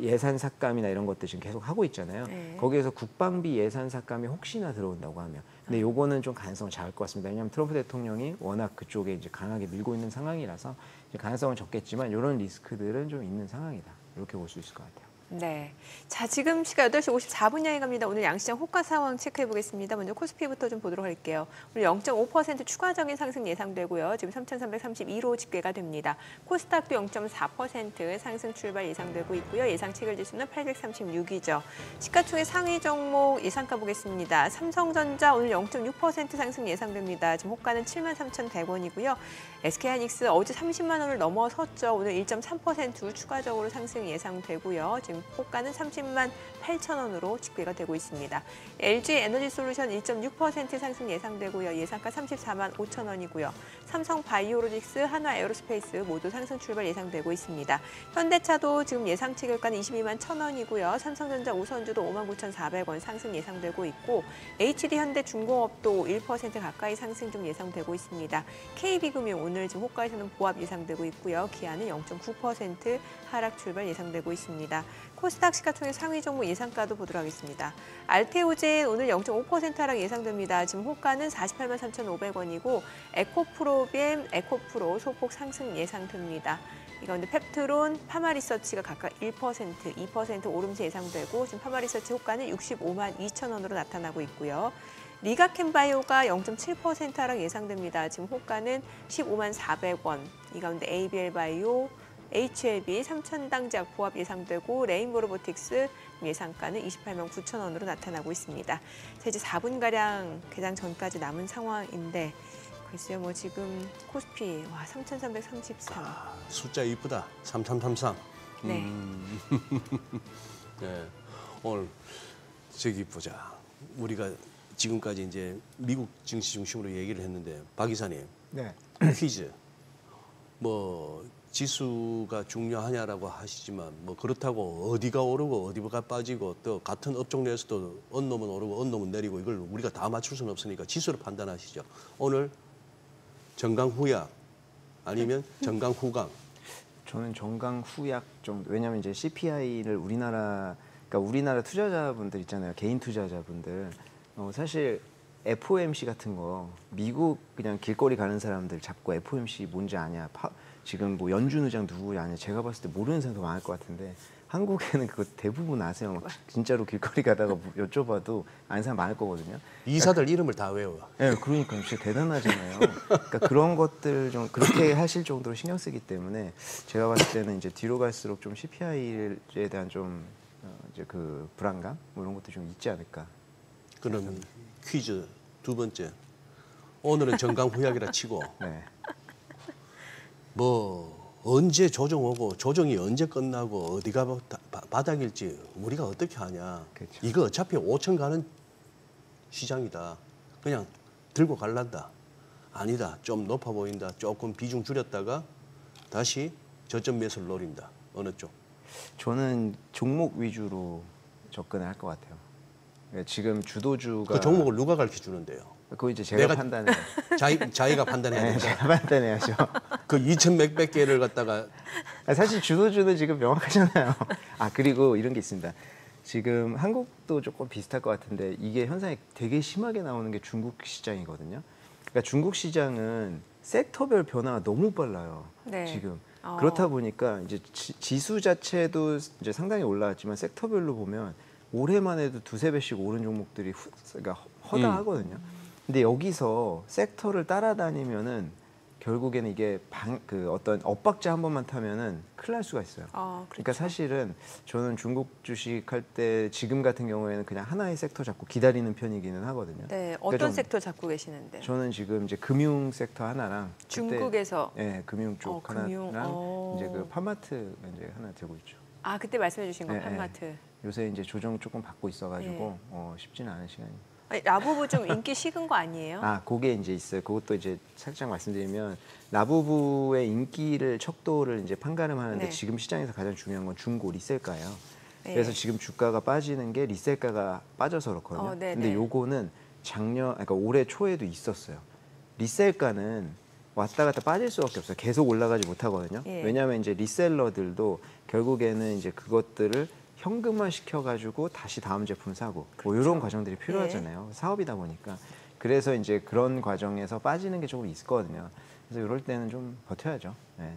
예산 삭감이나 이런 것들 지금 계속 하고 있잖아요. 네. 거기에서 국방비 예산 삭감이 혹시나 들어온다고 하면, 근데 요거는 좀 가능성은 작을 것 같습니다. 왜냐하면 트럼프 대통령이 워낙 그쪽에 이제 강하게 밀고 있는 상황이라서 이제 가능성은 적겠지만 이런 리스크들은 좀 있는 상황이다. 이렇게 볼 수 있을 것 같아요. 네. 자, 지금 시각 8시 54분 향해 갑니다. 오늘 양시장 호가 상황 체크해 보겠습니다. 먼저 코스피부터 좀 보도록 할게요. 오늘 0.5% 추가적인 상승 예상되고요. 지금 3,332로 집계가 됩니다. 코스닥도 0.4% 상승 출발 예상되고 있고요. 예상 체결 지수는 836이죠. 시가총액 상위 종목 예상가 보겠습니다. 삼성전자 오늘 0.6% 상승 예상됩니다. 지금 호가는 73,100원이고요. SK하이닉스 어제 30만 원을 넘어섰죠. 오늘 1.3% 추가적으로 상승 예상되고요. 지금 호가는 30만 8천 원으로 집계가 되고 있습니다. LG 에너지솔루션 1.6% 상승 예상되고요. 예상가 34만 5천 원이고요. 삼성 바이오로직스, 한화 에어로스페이스 모두 상승 출발 예상되고 있습니다. 현대차도 지금 예상치 결가는 22만 1천 원이고요. 삼성전자 우선주도 5만 9,400원 상승 예상되고 있고 HD현대중공업도 1% 가까이 상승 좀 예상되고 있습니다. KB금융 오늘 지금 호가에서는 보합 예상되고 있고요. 기아는 0.9% 하락 출발 예상되고 있습니다. 코스닥 시가총액 상위 종목 예상가도 보도록 하겠습니다. 알테오젠 오늘 0.5% 하락 예상됩니다. 지금 호가는 48만 3,500원이고 에코프로비엠, 에코프로 소폭 상승 예상됩니다. 이 가운데 펩트론, 파마리서치가 각각 1%, 2% 오름세 예상되고 지금 파마리서치 호가는 65만 2천 원으로 나타나고 있고요. 리가캠바이오가 0.7% 하락 예상됩니다. 지금 호가는 15만 400원. 이 가운데 ABL바이오, HLB, 삼천당제약 보합 예상되고 레인보 로보틱스 예상가는 28만 9천 원으로 나타나고 있습니다. 자, 이제 4분가량 개장 전까지 남은 상황인데 글쎄요, 뭐 지금 코스피 와 3,333. 숫자 이쁘다. 3333. 네. 네. 오늘 저기 보자. 우리가 지금까지 이제 미국 증시 중심으로 얘기를 했는데 박 이사님 네. 퀴즈. 뭐 지수가 중요하냐라고 하시지만 뭐 그렇다고 어디가 오르고 어디가 빠지고 또 같은 업종 내에서도 어느 놈은 오르고 어느 놈은 내리고 이걸 우리가 다 맞출 수는 없으니까 지수로 판단하시죠. 오늘 정강후약 아니면 정강후강. 저는 정강후약 정도. 왜냐하면 이제 CPI를 우리나라 투자자분들 있잖아요. 개인 투자자분들. 사실 FOMC 같은 거 미국 그냥 길거리 가는 사람들 잡고 FOMC 뭔지 아냐, 지금 뭐 연준 의장 누구냐 아냐, 제가 봤을 때 모르는 사람 더 많을 것 같은데 한국에는 그거 대부분 아세요. 막 진짜로 길거리 가다가 여쭤봐도 아는 사람 많을 거거든요. 이사들 이름을 다 외워. 네, 그러니까 진짜 대단하잖아요. 그러니까 그런 것들 좀 그렇게 하실 정도로 신경 쓰기 때문에 제가 봤을 때는 이제 뒤로 갈수록 좀 CPI에 대한 좀 이제 그 불안감 뭐 이런 것도 좀 있지 않을까. 그럼 퀴즈 두 번째. 오늘은 정강후약이라 치고 네. 뭐 언제 조정 오고 조정이 언제 끝나고 어디가 바닥일지 우리가 어떻게 하냐. 그렇죠. 이거 어차피 5천 가는 시장이다. 그냥 들고 갈란다. 아니다. 좀 높아 보인다. 조금 비중 줄였다가 다시 저점 매수를 노린다. 어느 쪽? 저는 종목 위주로 접근을 할 것 같아요. 지금 주도주가 그 종목을 누가 가르쳐 주는데요? 그거 이제 제가 판단해요. 자기가 판단해야 네, 된다. 제가 판단해야죠. 그 2천 몇백 개를 갖다가 사실 주도주는 지금 명확하잖아요. 그리고 이런 게 있습니다. 지금 한국도 조금 비슷할 것 같은데 이게 현상이 되게 심하게 나오는 게 중국 시장이거든요. 그러니까 중국 시장은 섹터별 변화가 너무 빨라요. 네. 지금 그렇다 보니까 이제 지수 자체도 이제 상당히 올라왔지만 섹터별로 보면 올해만 해도 두세 배씩 오른 종목들이 그러니까 허다하거든요. 근데 여기서 섹터를 따라다니면은 결국에는 이게 그 어떤 엇박자 한 번만 타면은 큰일 날 수가 있어요. 그렇죠. 그러니까 사실은 저는 중국 주식 할 때 지금 같은 경우에는 그냥 하나의 섹터 잡고 기다리는 편이기는 하거든요. 네, 그러니까 어떤 섹터 잡고 계시는데? 저는 지금 이제 금융 섹터 하나랑 중국에서 네, 금융 쪽 금융. 하나랑 이제 그 팜마트 이제 하나 들고 있죠. 그때 말씀해주신 거 네, 팜마트. 요새 이제 조정 조금 받고 있어가지고 쉽지는 않은 시간이. 아니, 라부부 좀 인기 식은 거 아니에요? 그게 이제 있어요. 그것도 이제 살짝 말씀드리면 라부부의 인기를 척도를 이제 판가름하는데 네. 지금 시장에서 가장 중요한 건 중고 리셀가예요. 네. 그래서 지금 주가가 빠지는 게 리셀가가 빠져서 그렇거든요. 네네. 근데 요거는 그러니까 올해 초에도 있었어요. 리셀가는 왔다 갔다 빠질 수밖에 없어요. 계속 올라가지 못하거든요. 예. 왜냐하면 이제 리셀러들도 결국에는 이제 그것들을 현금화 시켜가지고 다시 다음 제품 사고 뭐 이런 과정들이 필요하잖아요. 사업이다 보니까. 그래서 이제 그런 과정에서 빠지는 게 조금 있거든요. 그래서 이럴 때는 좀 버텨야죠. 네.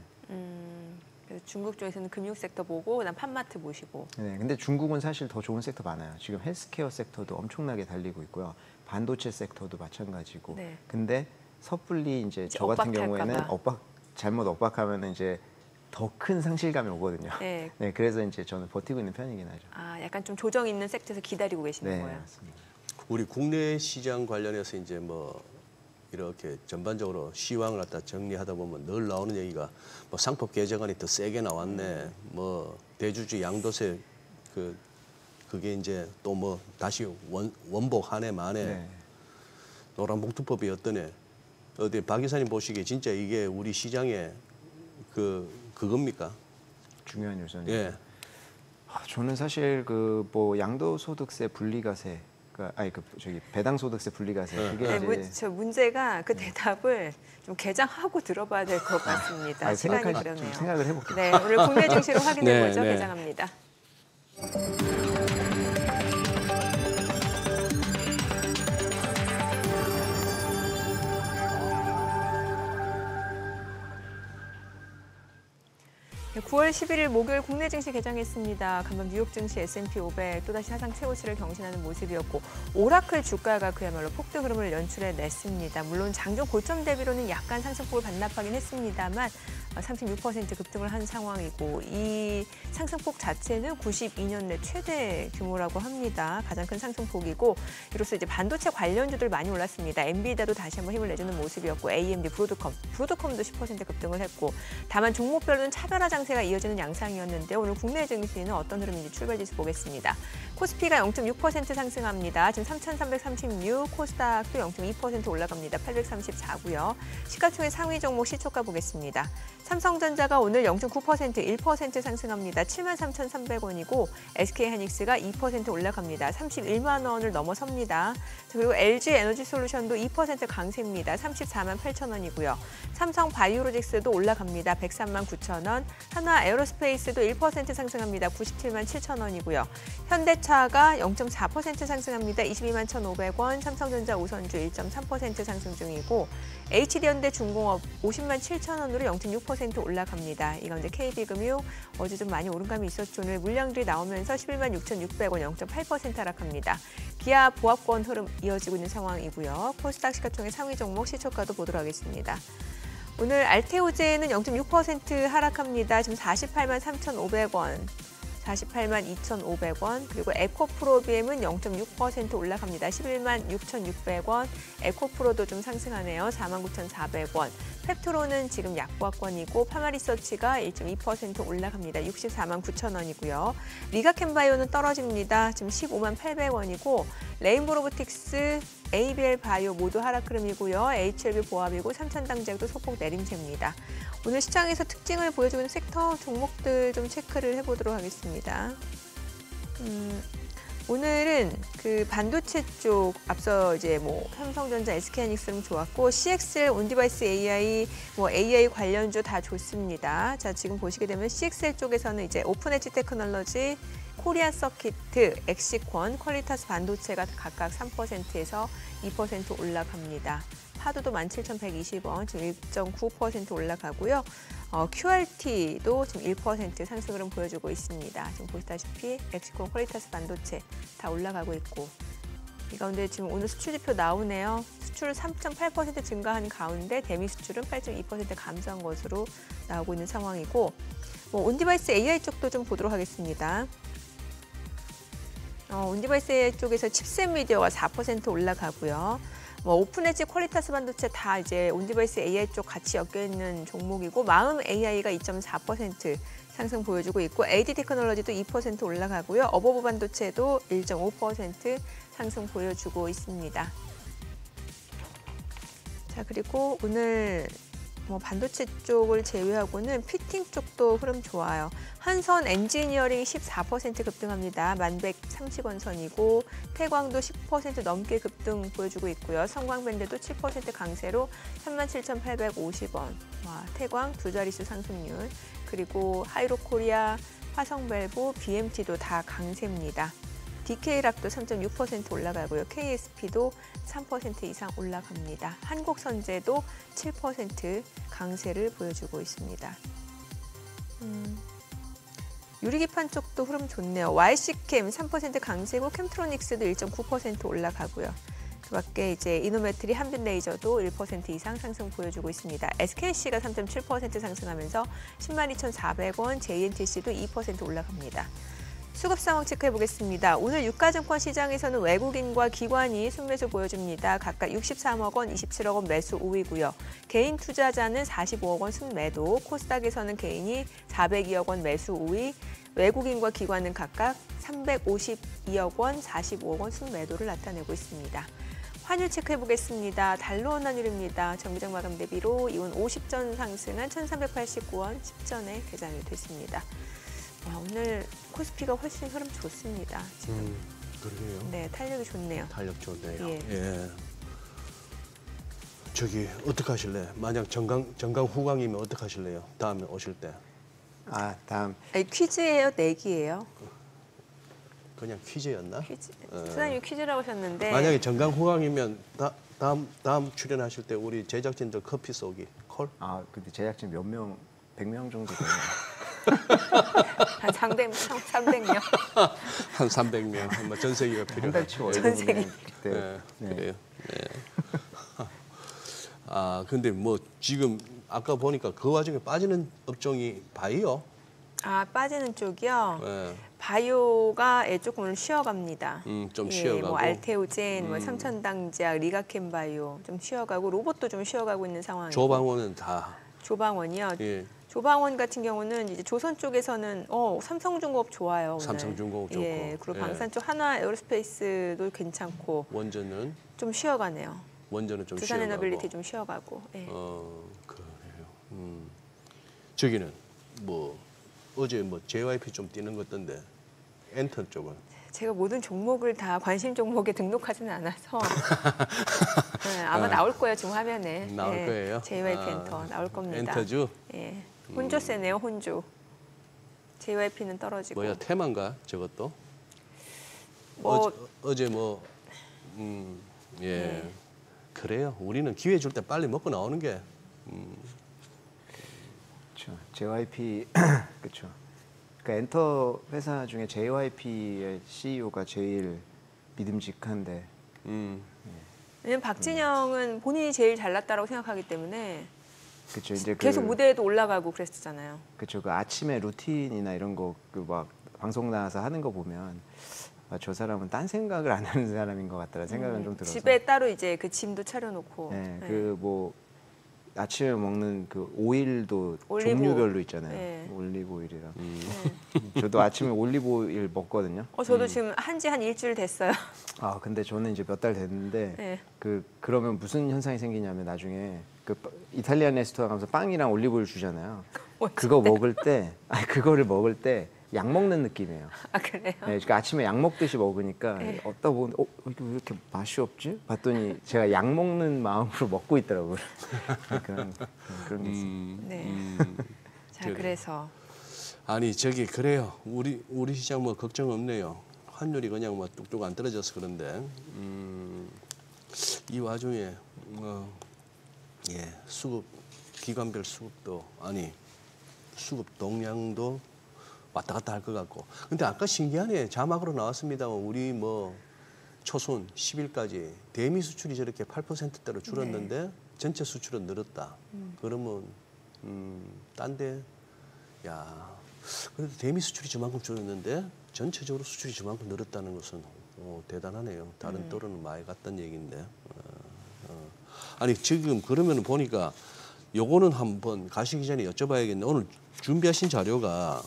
그래서 중국 쪽에서는 금융 섹터 보고 그다음 팜마트 보시고. 네. 근데 중국은 사실 더 좋은 섹터 많아요. 지금 헬스케어 섹터도 엄청나게 달리고 있고요. 반도체 섹터도 마찬가지고. 네. 근데 섣불리 이제 저 같은 엇박할까 경우에는 봐. 잘못 엇박하면 이제 더 큰 상실감이 오거든요. 네. 네, 그래서 이제 저는 버티고 있는 편이긴 하죠. 약간 좀 조정 있는 섹터에서 기다리고 계시는 네, 거예요. 맞습니다. 우리 국내 시장 관련해서 이제 뭐 이렇게 전반적으로 시황을 갖다 정리하다 보면 늘 나오는 얘기가 뭐 상법 개정안이 더 세게 나왔네. 뭐 대주주 양도세 그게 이제 또 뭐 다시 원복 한 해 만에 네. 노란봉투법이 어떠네. 어디 박 이사님 보시기에 진짜 이게 우리 시장의 그겁니까? 중요한 요소는. 예. 저는 사실 그 뭐 양도소득세 분리과세, 배당소득세 분리과세 그게 네, 이제 저 문제가 그 대답을 좀 개장하고 들어봐야 될 것 같습니다. 시간이 좀 그러네요. 생각을 해볼게요. 네, 오늘 국내 증시로 확인해 보죠. 네. 개장합니다. 네, 9월 11일 목요일 국내 증시 개장했습니다. 간밤 뉴욕 증시 S&P 500 또다시 사상 최고치를 경신하는 모습이었고 오라클 주가가 그야말로 폭등 흐름을 연출해냈습니다. 물론 장중 고점 대비로는 약간 상승폭을 반납하긴 했습니다만 36% 급등을 한 상황이고 이 상승폭 자체는 92년 내 최대 규모라고 합니다. 가장 큰 상승폭이고 이로써 이제 반도체 관련주들 많이 올랐습니다. 엔비디아도 다시 한번 힘을 내주는 모습이었고 AMD, 브로드컴도 10% 급등을 했고 다만 종목별로는 차별화 장세가 이어지는 양상이었는데 오늘 국내 증시는 어떤 흐름인지 출발지수 보겠습니다. 코스피가 0.6% 상승합니다. 지금 3,336, 코스닥도 0.2% 올라갑니다. 834고요. 시가총액 상위 종목 시초가 보겠습니다. 삼성전자가 오늘 0.9%, 1% 상승합니다. 73,300원이고 SK하이닉스가 2% 올라갑니다. 31만 원을 넘어섭니다. 그리고 LG에너지솔루션도 2% 강세입니다. 34만 8천 원이고요. 삼성바이오로직스도 올라갑니다. 103만 9천 원. 한화에어로스페이스도 1% 상승합니다. 97만 7천 원이고요. 현대차가 0.4% 상승합니다. 22만 1,500원. 삼성전자 우선주 1.3% 상승 중이고 HD현대중공업 50만 7천 원으로 0.6% 올라갑니다. 이 가운데 KB금융 어제 좀 많이 오른 감이 있었죠. 오늘 물량들이 나오면서 11만 6,600원 0.8% 하락합니다. 기아 보합권 흐름 이어지고 있는 상황이고요. 코스닥 시가총액 상위 종목 시초가도 보도록 하겠습니다. 오늘 알테오제는 0.6% 하락합니다. 지금 48만 3,500원. 48만 2,500원. 그리고 에코프로비엠은 0.6% 올라갑니다. 11만 6,600원. 에코프로도 좀 상승하네요. 4만 9,400원. 펩트로는 지금 약보합권이고 파마리서치가 1.2% 올라갑니다. 64만 9천 원이고요. 리가캔바이오는 떨어집니다. 지금 15만 800원이고 레인보로보틱스, ABL 바이오 모두 하락 흐름이고요. HLB 보합이고 삼천당제약도 소폭 내림세입니다. 오늘 시장에서 특징을 보여주고 있는 섹터 종목들 좀 체크를 해보도록 하겠습니다. 오늘은 그 반도체 쪽 앞서 이제 뭐 삼성전자, SK하이닉스는 좋았고 CXL, 온디바이스 AI, 뭐 AI 관련주 다 좋습니다. 자, 지금 보시게 되면 CXL 쪽에서는 이제 오픈엣지 테크놀로지, 코리안 서키트, 엑시콘, 퀄리타스 반도체가 각각 3%에서 2% 올라갑니다. 파도도 17,120원, 지금 1.9% 올라가고요. QRT도 지금 1% 상승 흐름 보여주고 있습니다. 지금 보시다시피 엑시콘, 퀄리타스 반도체 다 올라가고 있고 이 가운데 지금 오늘 수출 지표 나오네요. 수출을 3.8% 증가한 가운데 대미 수출은 8.2% 감소한 것으로 나오고 있는 상황이고 뭐 온디바이스 AI 쪽도 좀 보도록 하겠습니다. 온디바이스 AI 쪽에서 칩셋 미디어가 4% 올라가고요. 뭐 오픈엣지, 퀄리타스 반도체 다 이제 온디바이스 AI 쪽 같이 엮여 있는 종목이고 마음 AI가 2.4% 상승 보여주고 있고 AD 테크놀로지도 2% 올라가고요. 어버브 반도체도 1.5% 상승 보여주고 있습니다. 자, 그리고 오늘 뭐 반도체 쪽을 제외하고는 피팅 쪽도 흐름 좋아요. 한선 엔지니어링 14% 급등합니다. 1130원 선이고 태광도 10% 넘게 급등 보여주고 있고요. 성광밴드도 7% 강세로 37,850원. 와, 태광 두 자릿수 상승률. 그리고 하이로코리아, 화성밸브, BMT도 다 강세입니다. DK락도 3.6% 올라가고요. KSP도 3% 이상 올라갑니다. 한국선제도 7% 강세를 보여주고 있습니다. 유리기판 쪽도 흐름 좋네요. YC캠 3% 강세고 캠트로닉스도 1.9% 올라가고요. 그 밖에 이제 이노메트리, 한빛레이저도 1% 이상 상승 보여주고 있습니다. SKC가 3.7% 상승하면서 102,400원, JNTC도 2% 올라갑니다. 수급 상황 체크해 보겠습니다. 오늘 유가증권 시장에서는 외국인과 기관이 순매수 보여줍니다. 각각 63억 원, 27억 원 매수 우위고요. 개인 투자자는 45억 원 순매도, 코스닥에서는 개인이 402억 원 매수 우위, 외국인과 기관은 각각 352억 원, 45억 원 순매도를 나타내고 있습니다. 환율 체크해 보겠습니다. 달러 원 환율입니다. 정기적 마감 대비로 이온 50전 상승한 1,389원 10전에 개장이 됐습니다. 와, 오늘 코스피가 훨씬 흐름 좋습니다. 지금. 그러게요. 네, 탄력이 좋네요. 탄력 좋네요. 예. 예. 저기 어떻게 하실래? 만약 정강 후강이면 어떻게 하실래요? 다음에 오실 때 다음 아니, 퀴즈예요, 내기예요? 그냥 퀴즈였나? 퀴즈. 소장님 퀴즈라고 하셨는데 만약에 정강 후강이면 다음 출연하실 때 우리 제작진들 커피 쏘기 콜? 근데 제작진 몇 명, 100명 정도 되나요? 한 300명. 한 300명, 한번 전세기가 필요한. 한 달치 월급은 전세기. 그때. 네, 네. 그래요. 네. 근데 뭐 지금 아까 보니까 그 와중에 빠지는 업종이 바이오. 빠지는 쪽이요. 네. 바이오가 조금 오늘 쉬어갑니다. 좀 예, 쉬어가고. 뭐 알테오젠, 뭐 삼천당제약, 리가켄바이오 좀 쉬어가고 로봇도 좀 쉬어가고 있는 상황이고. 조방원은 다. 조방원이요. 예. 조방원 같은 경우는 이제 조선 쪽에서는 삼성중공업 좋아요. 오늘. 삼성중공업 좋고. 예, 그리고 예. 방산 쪽 하나 에어로스페이스도 괜찮고 원전은 좀 쉬어가네요. 원전은 좀 두산 쉬어가고. 에너빌리티 좀 쉬어가고. 예. 그래요. 저기는 뭐 어제 뭐 JYP 좀 뛰는 것 같던데 엔터 쪽은. 제가 모든 종목을 다 관심 종목에 등록하지는 않아서 네, 아마 나올 거예요 지금 화면에. 나올 예, 거예요? JYP 엔터 나올 겁니다. 엔터주? 예, 혼조 세네요 혼조. JYP는 떨어지고. 뭐야 테마인가 저것도? 뭐 어제 뭐 예. 그래요. 우리는 기회 줄 때 빨리 먹고 나오는 게. 그렇죠. JYP 그렇죠. 그러니까 엔터 회사 중에 JYP의 CEO가 제일 믿음직한데. 왜냐면 박진영은 본인이 제일 잘났다라고 생각하기 때문에 그렇죠. 이제 계속 무대에도 올라가고 그랬었잖아요. 그렇죠. 그 아침에 루틴이나 이런 거 그 막 방송 나와서 하는 거 보면 저 사람은 딴 생각을 안 하는 사람인 것 같다는 생각은 좀 들어서. 집에 따로 이제 그 짐도 차려놓고. 네, 예. 그 뭐 아침에 먹는 그 오일도 올리브. 종류별로 있잖아요. 네. 올리브 오일이랑. 네. 저도 아침에 올리브 오일 먹거든요. 저도 지금 한지 한 일주일 됐어요. 근데 저는 이제 몇 달 됐는데 네. 그러면 무슨 현상이 생기냐면 나중에 그 이탈리안 레스토랑 가면서 빵이랑 올리브 오일 주잖아요. 그거 먹을 때 그거를 먹을 때 약 먹는 느낌이에요. 그래요? 네, 그러니까 아침에 약 먹듯이 먹으니까 네. 어디다 보는데 이게 왜 이렇게 맛이 없지? 봤더니 제가 약 먹는 마음으로 먹고 있더라고요. 그런 게 있어요. 네. 자, 그래요. 그래서 아니 저기 그래요. 우리 시장 뭐 걱정 없네요. 환율이 그냥 뭐 뚝뚝 안 떨어져서 그런데 이 와중에 수급 기관별 수급도 수급 동량도 왔다 갔다 할 것 같고. 근데 아까 신기하네. 자막으로 나왔습니다만 우리 뭐 초순 10일까지 대미 수출이 저렇게 8%대로 줄었는데 전체 수출은 늘었다. 그러면 딴데 그래도 대미 수출이 저만큼 줄었는데 전체적으로 수출이 저만큼 늘었다는 것은 대단하네요. 다른 또래는 많이 갔다는 얘기인데. 아니 지금 그러면 보니까 요거는 한번 가시기 전에 여쭤봐야겠네. 오늘 준비하신 자료가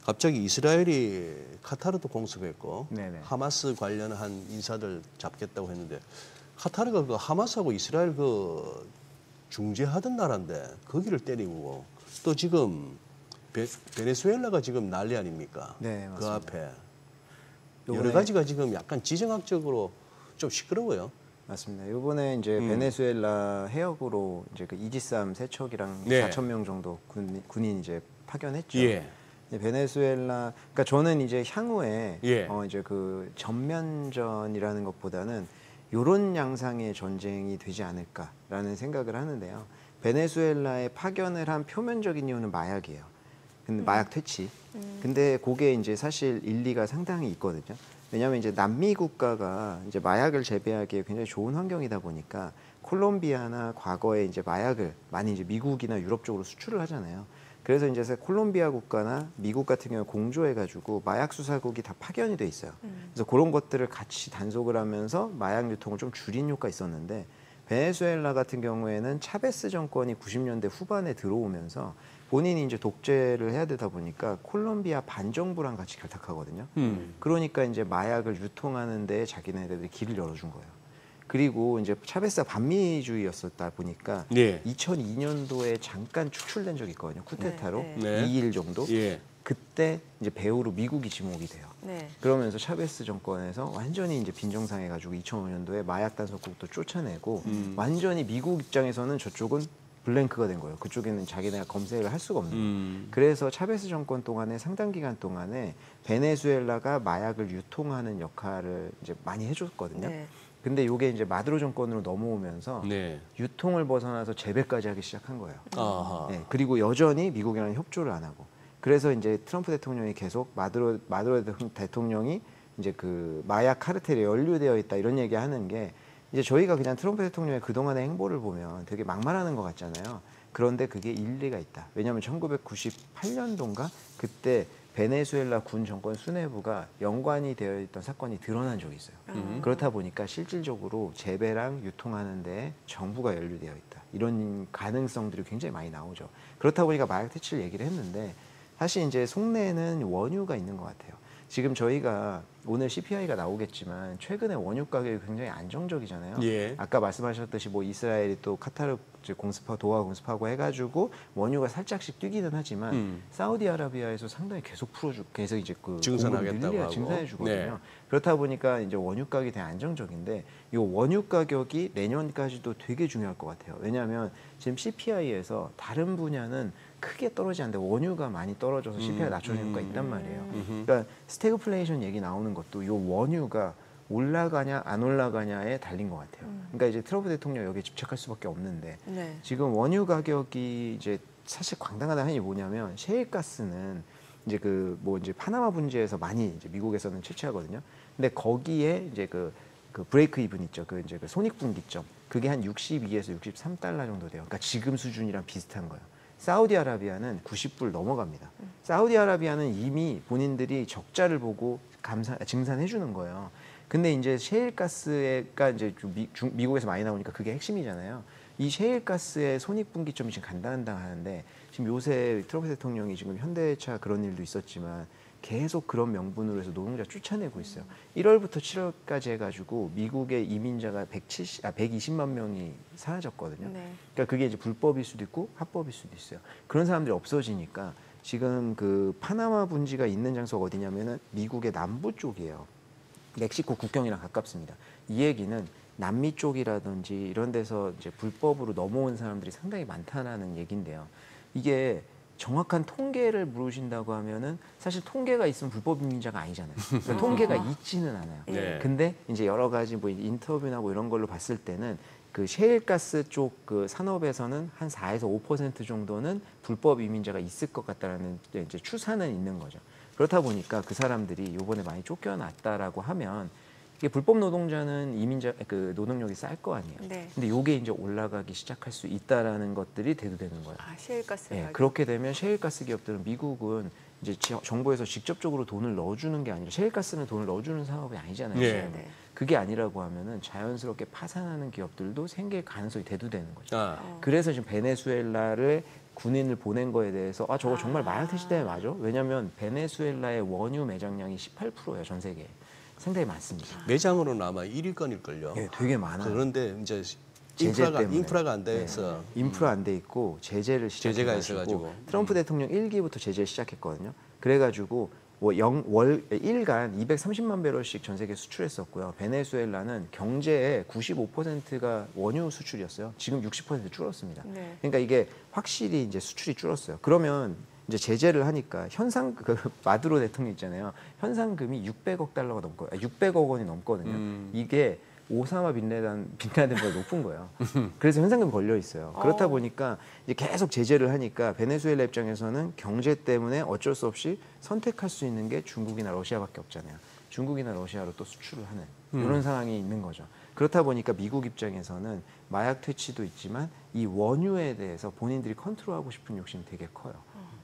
갑자기 이스라엘이 카타르도 공습했고 네네. 하마스 관련한 인사들 잡겠다고 했는데 카타르가 그 하마스하고 이스라엘 그 중재하던 나라인데 거기를 때리고 또 지금 베네수엘라가 지금 난리 아닙니까? 네, 그 맞습니다. 앞에 요번에- 여러 가지가 지금 약간 지정학적으로 좀 시끄러워요. 맞습니다. 이번에 이제 베네수엘라 해역으로 이제 그 이지스함 세척이랑 네. 4,000명 정도 군인 이제 파견했죠. 예. 베네수엘라, 그러니까 저는 이제 향후에 예. 이제 그 전면전이라는 것보다는 이런 양상의 전쟁이 되지 않을까라는 생각을 하는데요. 베네수엘라에 파견을 한 표면적인 이유는 마약이에요. 근데 마약 퇴치. 근데 그게 이제 사실 일리가 상당히 있거든요. 왜냐하면 이제 남미 국가가 이제 마약을 재배하기에 굉장히 좋은 환경이다 보니까 콜롬비아나 과거에 이제 마약을 많이 이제 미국이나 유럽 쪽으로 수출을 하잖아요. 그래서 이제 콜롬비아 국가나 미국 같은 경우 공조해가지고 마약 수사국이 다 파견이 돼 있어요. 그래서 그런 것들을 같이 단속을 하면서 마약 유통을 좀 줄인 효과가 있었는데 베네수엘라 같은 경우에는 차베스 정권이 90년대 후반에 들어오면서 본인이 이제 독재를 해야 되다 보니까 콜롬비아 반정부랑 같이 결탁하거든요. 그러니까 이제 마약을 유통하는 데 자기네들이 길을 열어준 거예요. 그리고 이제 차베스가 반미주의였었다 보니까 네. 2002년도에 잠깐 축출된 적이 있거든요. 쿠데타로 네. 2일 정도. 예. 그때 이제 배후로 미국이 지목이 돼요. 네. 그러면서 차베스 정권에서 완전히 이제 빈정상해가지고 2005년도에 마약 단속국도 쫓아내고 완전히 미국 입장에서는 저쪽은 블랭크가 된 거예요. 그쪽에는 자기네가 검색을 할 수가 없는 거예요. 그래서 차베스 정권 동안에 상당 기간 동안에 베네수엘라가 마약을 유통하는 역할을 이제 많이 해줬거든요. 네. 근데 이게 이제 마두로 정권으로 넘어오면서 네. 유통을 벗어나서 재배까지 하기 시작한 거예요. 아하. 네, 그리고 여전히 미국이랑 협조를 안 하고. 그래서 이제 트럼프 대통령이 계속 마두로 대통령이 이제 그 마약 카르텔에 연루되어 있다 이런 얘기하는 게 이제 저희가 그냥 트럼프 대통령의 그동안의 행보를 보면 되게 막말하는 것 같잖아요. 그런데 그게 일리가 있다. 왜냐하면 1998년도인가 그때 베네수엘라 군 정권 수뇌부가 연관이 되어 있던 사건이 드러난 적이 있어요. 그렇다 보니까 실질적으로 재배랑 유통하는 데 정부가 연루되어 있다. 이런 가능성들이 굉장히 많이 나오죠. 그렇다 보니까 마약 퇴치를 얘기를 했는데 사실 이제 속내에는 원유가 있는 것 같아요. 지금 저희가 오늘 CPI가 나오겠지만 최근에 원유 가격이 굉장히 안정적이잖아요. 예. 아까 말씀하셨듯이 뭐 이스라엘이 또 카타르 공습하고 도하 공습하고 해가지고 원유가 살짝씩 뛰기는 하지만 사우디아라비아에서 상당히 계속 계속 이제 그 증산하겠다고 하고. 증산해 주거든요. 네. 그렇다 보니까 이제 원유 가격이 되게 안정적인데 이 원유 가격이 내년까지도 되게 중요할 것 같아요. 왜냐하면 지금 CPI에서 다른 분야는 크게 떨어지지 않는데 원유가 많이 떨어져서 CPI가 낮춰지는 효과가 있단 말이에요. 그러니까 스태그플레이션 얘기 나오는 것도 이 원유가 올라가냐 안 올라가냐에 달린 것 같아요. 그러니까 이제 트럼프 대통령 여기에 집착할 수밖에 없는데 네. 지금 원유 가격이 이제 사실 광당한 한이 뭐냐면 셰일가스는 이제 그 뭐 이제 파나마 분지에서 많이 이제 미국에서는 채취하거든요. 근데 거기에 이제 그 브레이크 이븐 있죠. 그 이제 그 손익분기점 그게 한 62에서 63달러 정도 돼요. 그러니까 지금 수준이랑 비슷한 거예요. 사우디아라비아는 90불 넘어갑니다. 사우디아라비아는 이미 본인들이 적자를 보고 증산해 주는 거예요. 근데 이제 셰일가스가 이제 미국에서 많이 나오니까 그게 핵심이잖아요. 이 셰일가스의 손익분기점이 지금 간당간당 하는데 지금 요새 트럼프 대통령이 지금 현대차 그런 일도 있었지만 계속 그런 명분으로 해서 노동자 쫓아내고 있어요. 1월부터 7월까지 해가지고 미국의 이민자가 120만 명이 사라졌거든요. 네. 그러니까 그게 이제 불법일 수도 있고 합법일 수도 있어요. 그런 사람들이 없어지니까 지금 그 파나마 분지가 있는 장소가 어디냐면은 미국의 남부 쪽이에요. 멕시코 국경이랑 가깝습니다. 이 얘기는 남미 쪽이라든지 이런 데서 이제 불법으로 넘어온 사람들이 상당히 많다는 얘기인데요. 이게 정확한 통계를 물으신다고 하면은 사실 통계가 있으면 불법 이민자가 아니잖아요. 그러니까 통계가 있지는 않아요. 네. 근데 이제 여러 가지 뭐 인터뷰나 뭐 이런 걸로 봤을 때는 그 셰일가스 쪽 그 산업에서는 한 4에서 5% 정도는 불법 이민자가 있을 것 같다라는 이제 추산은 있는 거죠. 그렇다 보니까 그 사람들이 이번에 많이 쫓겨났다라고 하면 이게 불법 노동자는 이민자 그 노동력이 쌀 거 아니에요. 네. 근데 이게 이제 올라가기 시작할 수 있다라는 것들이 대두되는 거예요. 아, 셰일가스 예, 가격. 그렇게 되면 셰일가스 기업들은 미국은 이제 정부에서 직접적으로 돈을 넣어주는 게 아니라 셰일가스는 돈을 넣어주는 사업이 아니잖아요. 네. 지금. 네. 그게 아니라고 하면은 자연스럽게 파산하는 기업들도 생길 가능성이 대두되는 거죠. 아. 그래서 지금 베네수엘라를 군인을 보낸 거에 대해서 아 저거 정말 마약 퇴치 때문에 맞아? 왜냐하면 베네수엘라의 원유 매장량이 18%예요 전 세계에. 상당히 많습니다. 매장으로는 아마 1위권일걸요. 예, 되게 많아요. 그런데 이제 제재 때문에. 인프라가 안 돼서 인프라 안 돼 있고 제재가 제재가 있어가지고 있어가지고. 트럼프 대통령 1기부터 제재 시작했거든요. 그래가지고 뭐 일간 230만 배럴씩 전 세계 수출했었고요. 베네수엘라는 경제의 95%가 원유 수출이었어요. 지금 60% 줄었습니다. 네. 그러니까 이게 확실히 이제 수출이 줄었어요. 그러면 이제 제재를 하니까 그 마두로 대통령 있잖아요. 현상금이 600억 달러가 넘고 600억 원이 넘거든요. 이게 오사마 빈라덴보다 높은 거예요. 그래서 현상금이 걸려 있어요. 그렇다 보니까 이제 계속 제재를 하니까 베네수엘라 입장에서는 경제 때문에 어쩔 수 없이 선택할 수 있는 게 중국이나 러시아밖에 없잖아요. 중국이나 러시아로 또 수출을 하는 이런 상황이 있는 거죠. 그렇다 보니까 미국 입장에서는 마약 퇴치도 있지만 이 원유에 대해서 본인들이 컨트롤하고 싶은 욕심이 되게 커요.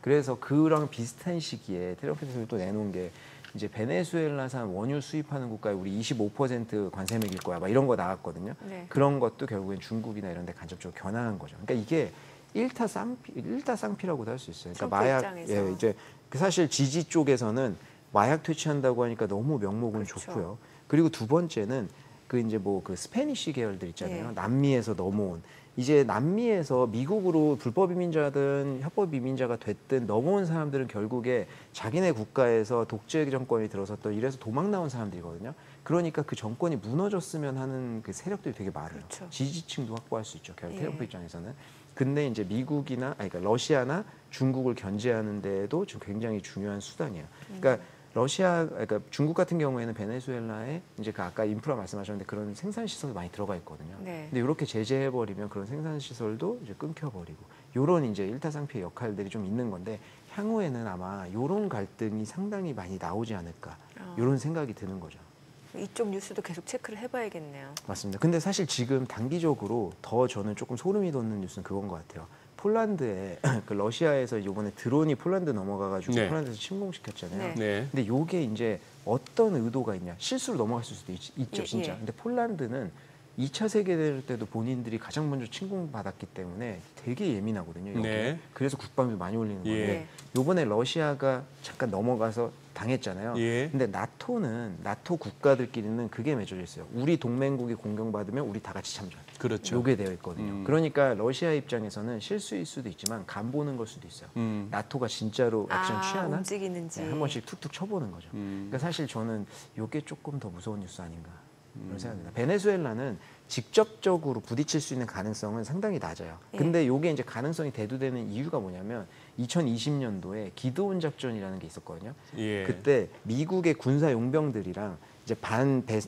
그래서 그랑 비슷한 시기에 트럼프 대통령이 또 내놓은 게 이제 베네수엘라산 원유 수입하는 국가에 우리 25% 관세 매길 거야, 막 이런 거 나왔거든요. 네. 그런 것도 결국엔 중국이나 이런 데 간접적으로 겨냥한 거죠. 그러니까 이게 일타쌍피라고도 할 수 있어요. 그러니까 마약, 입장에서. 예, 이제 사실 지지 쪽에서는 마약 퇴치한다고 하니까 너무 명목은 그렇죠. 좋고요. 그리고 두 번째는 그 이제 뭐 그 스페니쉬 계열들 있잖아요. 예. 남미에서 넘어온. 이제 남미에서 미국으로 불법 이민자든 협법 이민자가 됐든 넘어온 사람들은 결국에 자기네 국가에서 독재 정권이 들어섰던 이래서 도망 나온 사람들이거든요. 그러니까 그 정권이 무너졌으면 하는 그 세력들이 되게 많아요. 그렇죠. 지지층도 확보할 수 있죠. 결국 예. 트럼프 입장에서는. 근데 이제 미국이나 그러니까 러시아나 중국을 견제하는 데에도 지금 굉장히 중요한 수단이에요. 그러니까 그러니까 중국 같은 경우에는 베네수엘라에 이제 그 아까 인프라 말씀하셨는데 그런 생산 시설도 많이 들어가 있거든요. 네. 근데 이렇게 제재해 버리면 그런 생산 시설도 이제 끊겨 버리고 이런 이제 일타쌍피의 역할들이 좀 있는 건데 향후에는 아마 이런 갈등이 상당히 많이 나오지 않을까 이런 생각이 드는 거죠. 이쪽 뉴스도 계속 체크를 해봐야겠네요. 맞습니다. 근데 사실 지금 단기적으로 더 저는 조금 소름이 돋는 뉴스는 그건 것 같아요. 폴란드에 그 러시아에서 이번에 드론이 폴란드 넘어가가지고 네. 폴란드에서 침공시켰잖아요. 네. 네. 근데 요게 이제 어떤 의도가 있냐? 실수로 넘어갔을 수도 있죠, 예, 진짜. 예. 근데 폴란드는 2차 세계대전 때도 본인들이 가장 먼저 침공받았기 때문에 되게 예민하거든요. 여기. 네. 그래서 국방비 많이 올리는 예. 건데 요번에 러시아가 잠깐 넘어가서 당했잖아요. 예. 근데 나토 국가들끼리는 그게 맺어져 있어요. 우리 동맹국이 공격받으면 우리 다 같이 참전. 그렇죠. 요게 되어 있거든요. 그러니까 러시아 입장에서는 실수일 수도 있지만 간 보는 걸 수도 있어요. 나토가 진짜로 액션 취하나? 움직이는지. 네, 한 번씩 툭툭 쳐보는 거죠. 그러니까 사실 저는 이게 조금 더 무서운 뉴스 아닌가 그런 생각입니다. 베네수엘라는 직접적으로 부딪힐 수 있는 가능성은 상당히 낮아요. 예. 근데 이게 이제 가능성이 대두되는 이유가 뭐냐면 2020년도에 기드온 작전이라는 게 있었거든요. 예. 그때 미국의 군사 용병들이랑 이제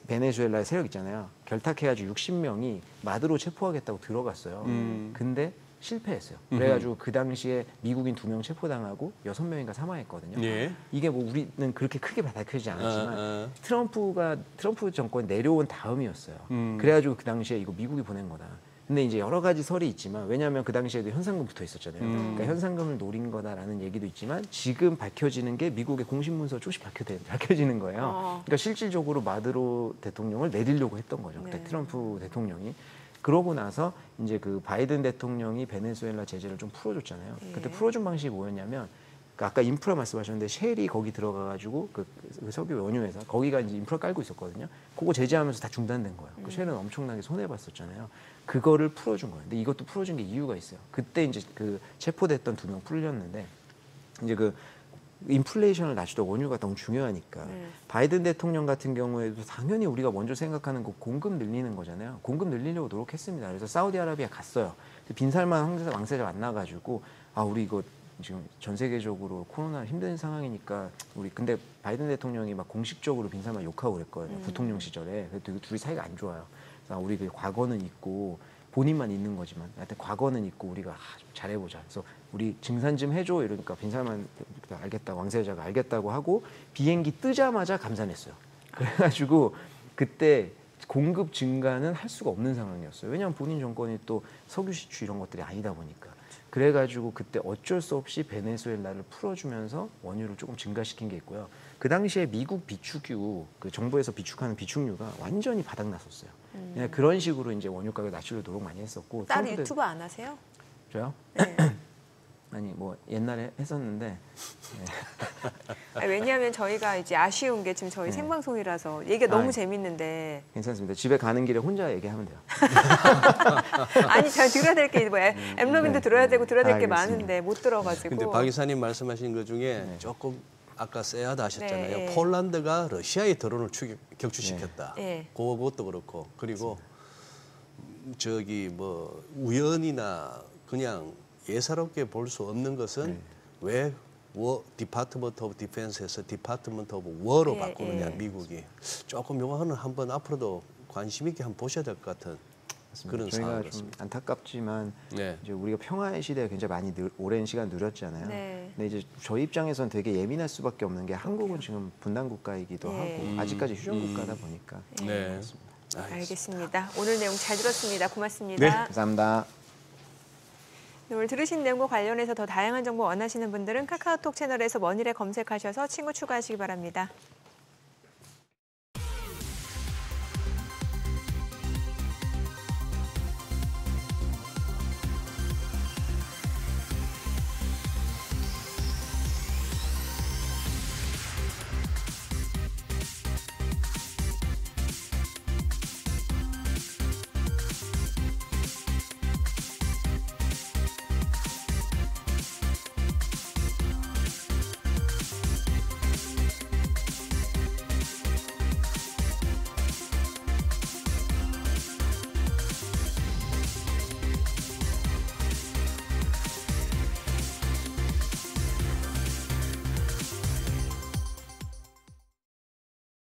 베네수엘라의 세력 있잖아요. 결탁해가지고 60명이 마두로 체포하겠다고 들어갔어요. 근데 실패했어요. 그래가지고 그 당시에 미국인 2명 체포당하고 6명인가 사망했거든요. 예. 이게 뭐 우리는 그렇게 크게 밝혀지지 않았지만 아. 트럼프 정권 내려온 다음이었어요. 그래가지고 그 당시에 이거 미국이 보낸 거다. 근데 이제 여러 가지 설이 있지만 왜냐하면 그 당시에도 현상금 붙어 있었잖아요. 그러니까 현상금을 노린 거다라는 얘기도 있지만 지금 밝혀지는 게 미국의 공식 문서 조금씩 밝혀지는 거예요. 그러니까 실질적으로 마두로 대통령을 내리려고 했던 거죠. 그때 네. 트럼프 대통령이. 그러고 나서 이제 그 바이든 대통령이 베네수엘라 제재를 좀 풀어줬잖아요. 예. 그때 풀어준 방식이 뭐였냐면 그 아까 인프라 말씀하셨는데 쉘이 거기 들어가가지고 그 석유 원유회사 거기가 이제 인프라 깔고 있었거든요. 그거 제재하면서 다 중단된 거예요. 그 쉘은 엄청나게 손해 봤었잖아요. 그거를 풀어준 거예요. 근데 이것도 풀어준 게 이유가 있어요. 그때 이제 그 체포됐던 2명 풀렸는데 이제 그 인플레이션을 낮추다 원유가 너무 중요하니까 네. 바이든 대통령 같은 경우에도 당연히 우리가 먼저 생각하는 거 공급 늘리는 거잖아요. 공급 늘리려고 노력했습니다. 그래서 사우디아라비아 갔어요. 빈살만 왕세자 만나가지고 우리 이거 지금 전 세계적으로 코로나 힘든 상황이니까 우리 근데 바이든 대통령이 막 공식적으로 빈살만 욕하고 그랬거든요. 부통령 시절에. 그래도 둘이 사이가 안 좋아요. 그래서 우리 그 과거는 있고 본인만 있는 거지만 하여튼 과거는 있고 우리가 좀 잘해보자. 그래서 우리 증산 좀 해줘 이러니까 빈살만 알겠다 왕세자가 알겠다고 하고 비행기 뜨자마자 감산했어요. 그래가지고 그때 공급 증가는 할 수가 없는 상황이었어요. 왜냐하면 본인 정권이 또 석유 시추 이런 것들이 아니다 보니까. 그래가지고 그때 어쩔 수 없이 베네수엘라를 풀어주면서 원유를 조금 증가시킨 게 있고요. 그 당시에 미국 비축유, 그 정부에서 비축하는 비축유가 완전히 바닥났었어요. 그냥 그런 식으로 이제 원유 가격 낮추려고 노력 많이 했었고. 딸 유튜브 안 하세요? 저요? 네. 아니 뭐 옛날에 했었는데 왜냐하면 저희가 이제 아쉬운 게 지금 저희 생방송이라서 얘기가 너무 재밌는데 괜찮습니다. 집에 가는 길에 혼자 얘기하면 돼요. 아니 잘 들어야 될 게 뭐야 엠러빈도 들어야 되고 들어야 될 게 알겠습니다. 많은데 못 들어가지고. 근데 박 이사님 말씀하신 것 중에 조금 아까 쎄하다 하셨잖아요. 네. 폴란드가 러시아의 드론을 격추시켰다. 네. 그것도 그렇고 그리고 저기 뭐 우연이나 그냥 예사롭게 볼 수 없는 것은 왜 디파트먼트 오브 디펜스에서 디파트먼트 오브 워로 예, 바꾸느냐 예. 미국이 조금 요거는 한번 앞으로도 관심 있게 한번 보셔야 될 것 같은 그런 저희가 상황 좀 같습니다. 안타깝지만 네. 이제 우리가 평화의 시대에 굉장히 많이 오랜 시간 누렸잖아요. 네. 근데 이제 저희 입장에서는 되게 예민할 수밖에 없는 게 한국은 지금 분단 국가이기도 예. 하고 아직까지 휴전 국가다 보니까 네. 알겠습니다. 오늘 내용 잘 들었습니다. 고맙습니다. 네. 감사합니다. 오늘 들으신 내용과 관련해서 더 다양한 정보 원하시는 분들은 카카오톡 채널에서 머니랩 검색하셔서 친구 추가하시기 바랍니다.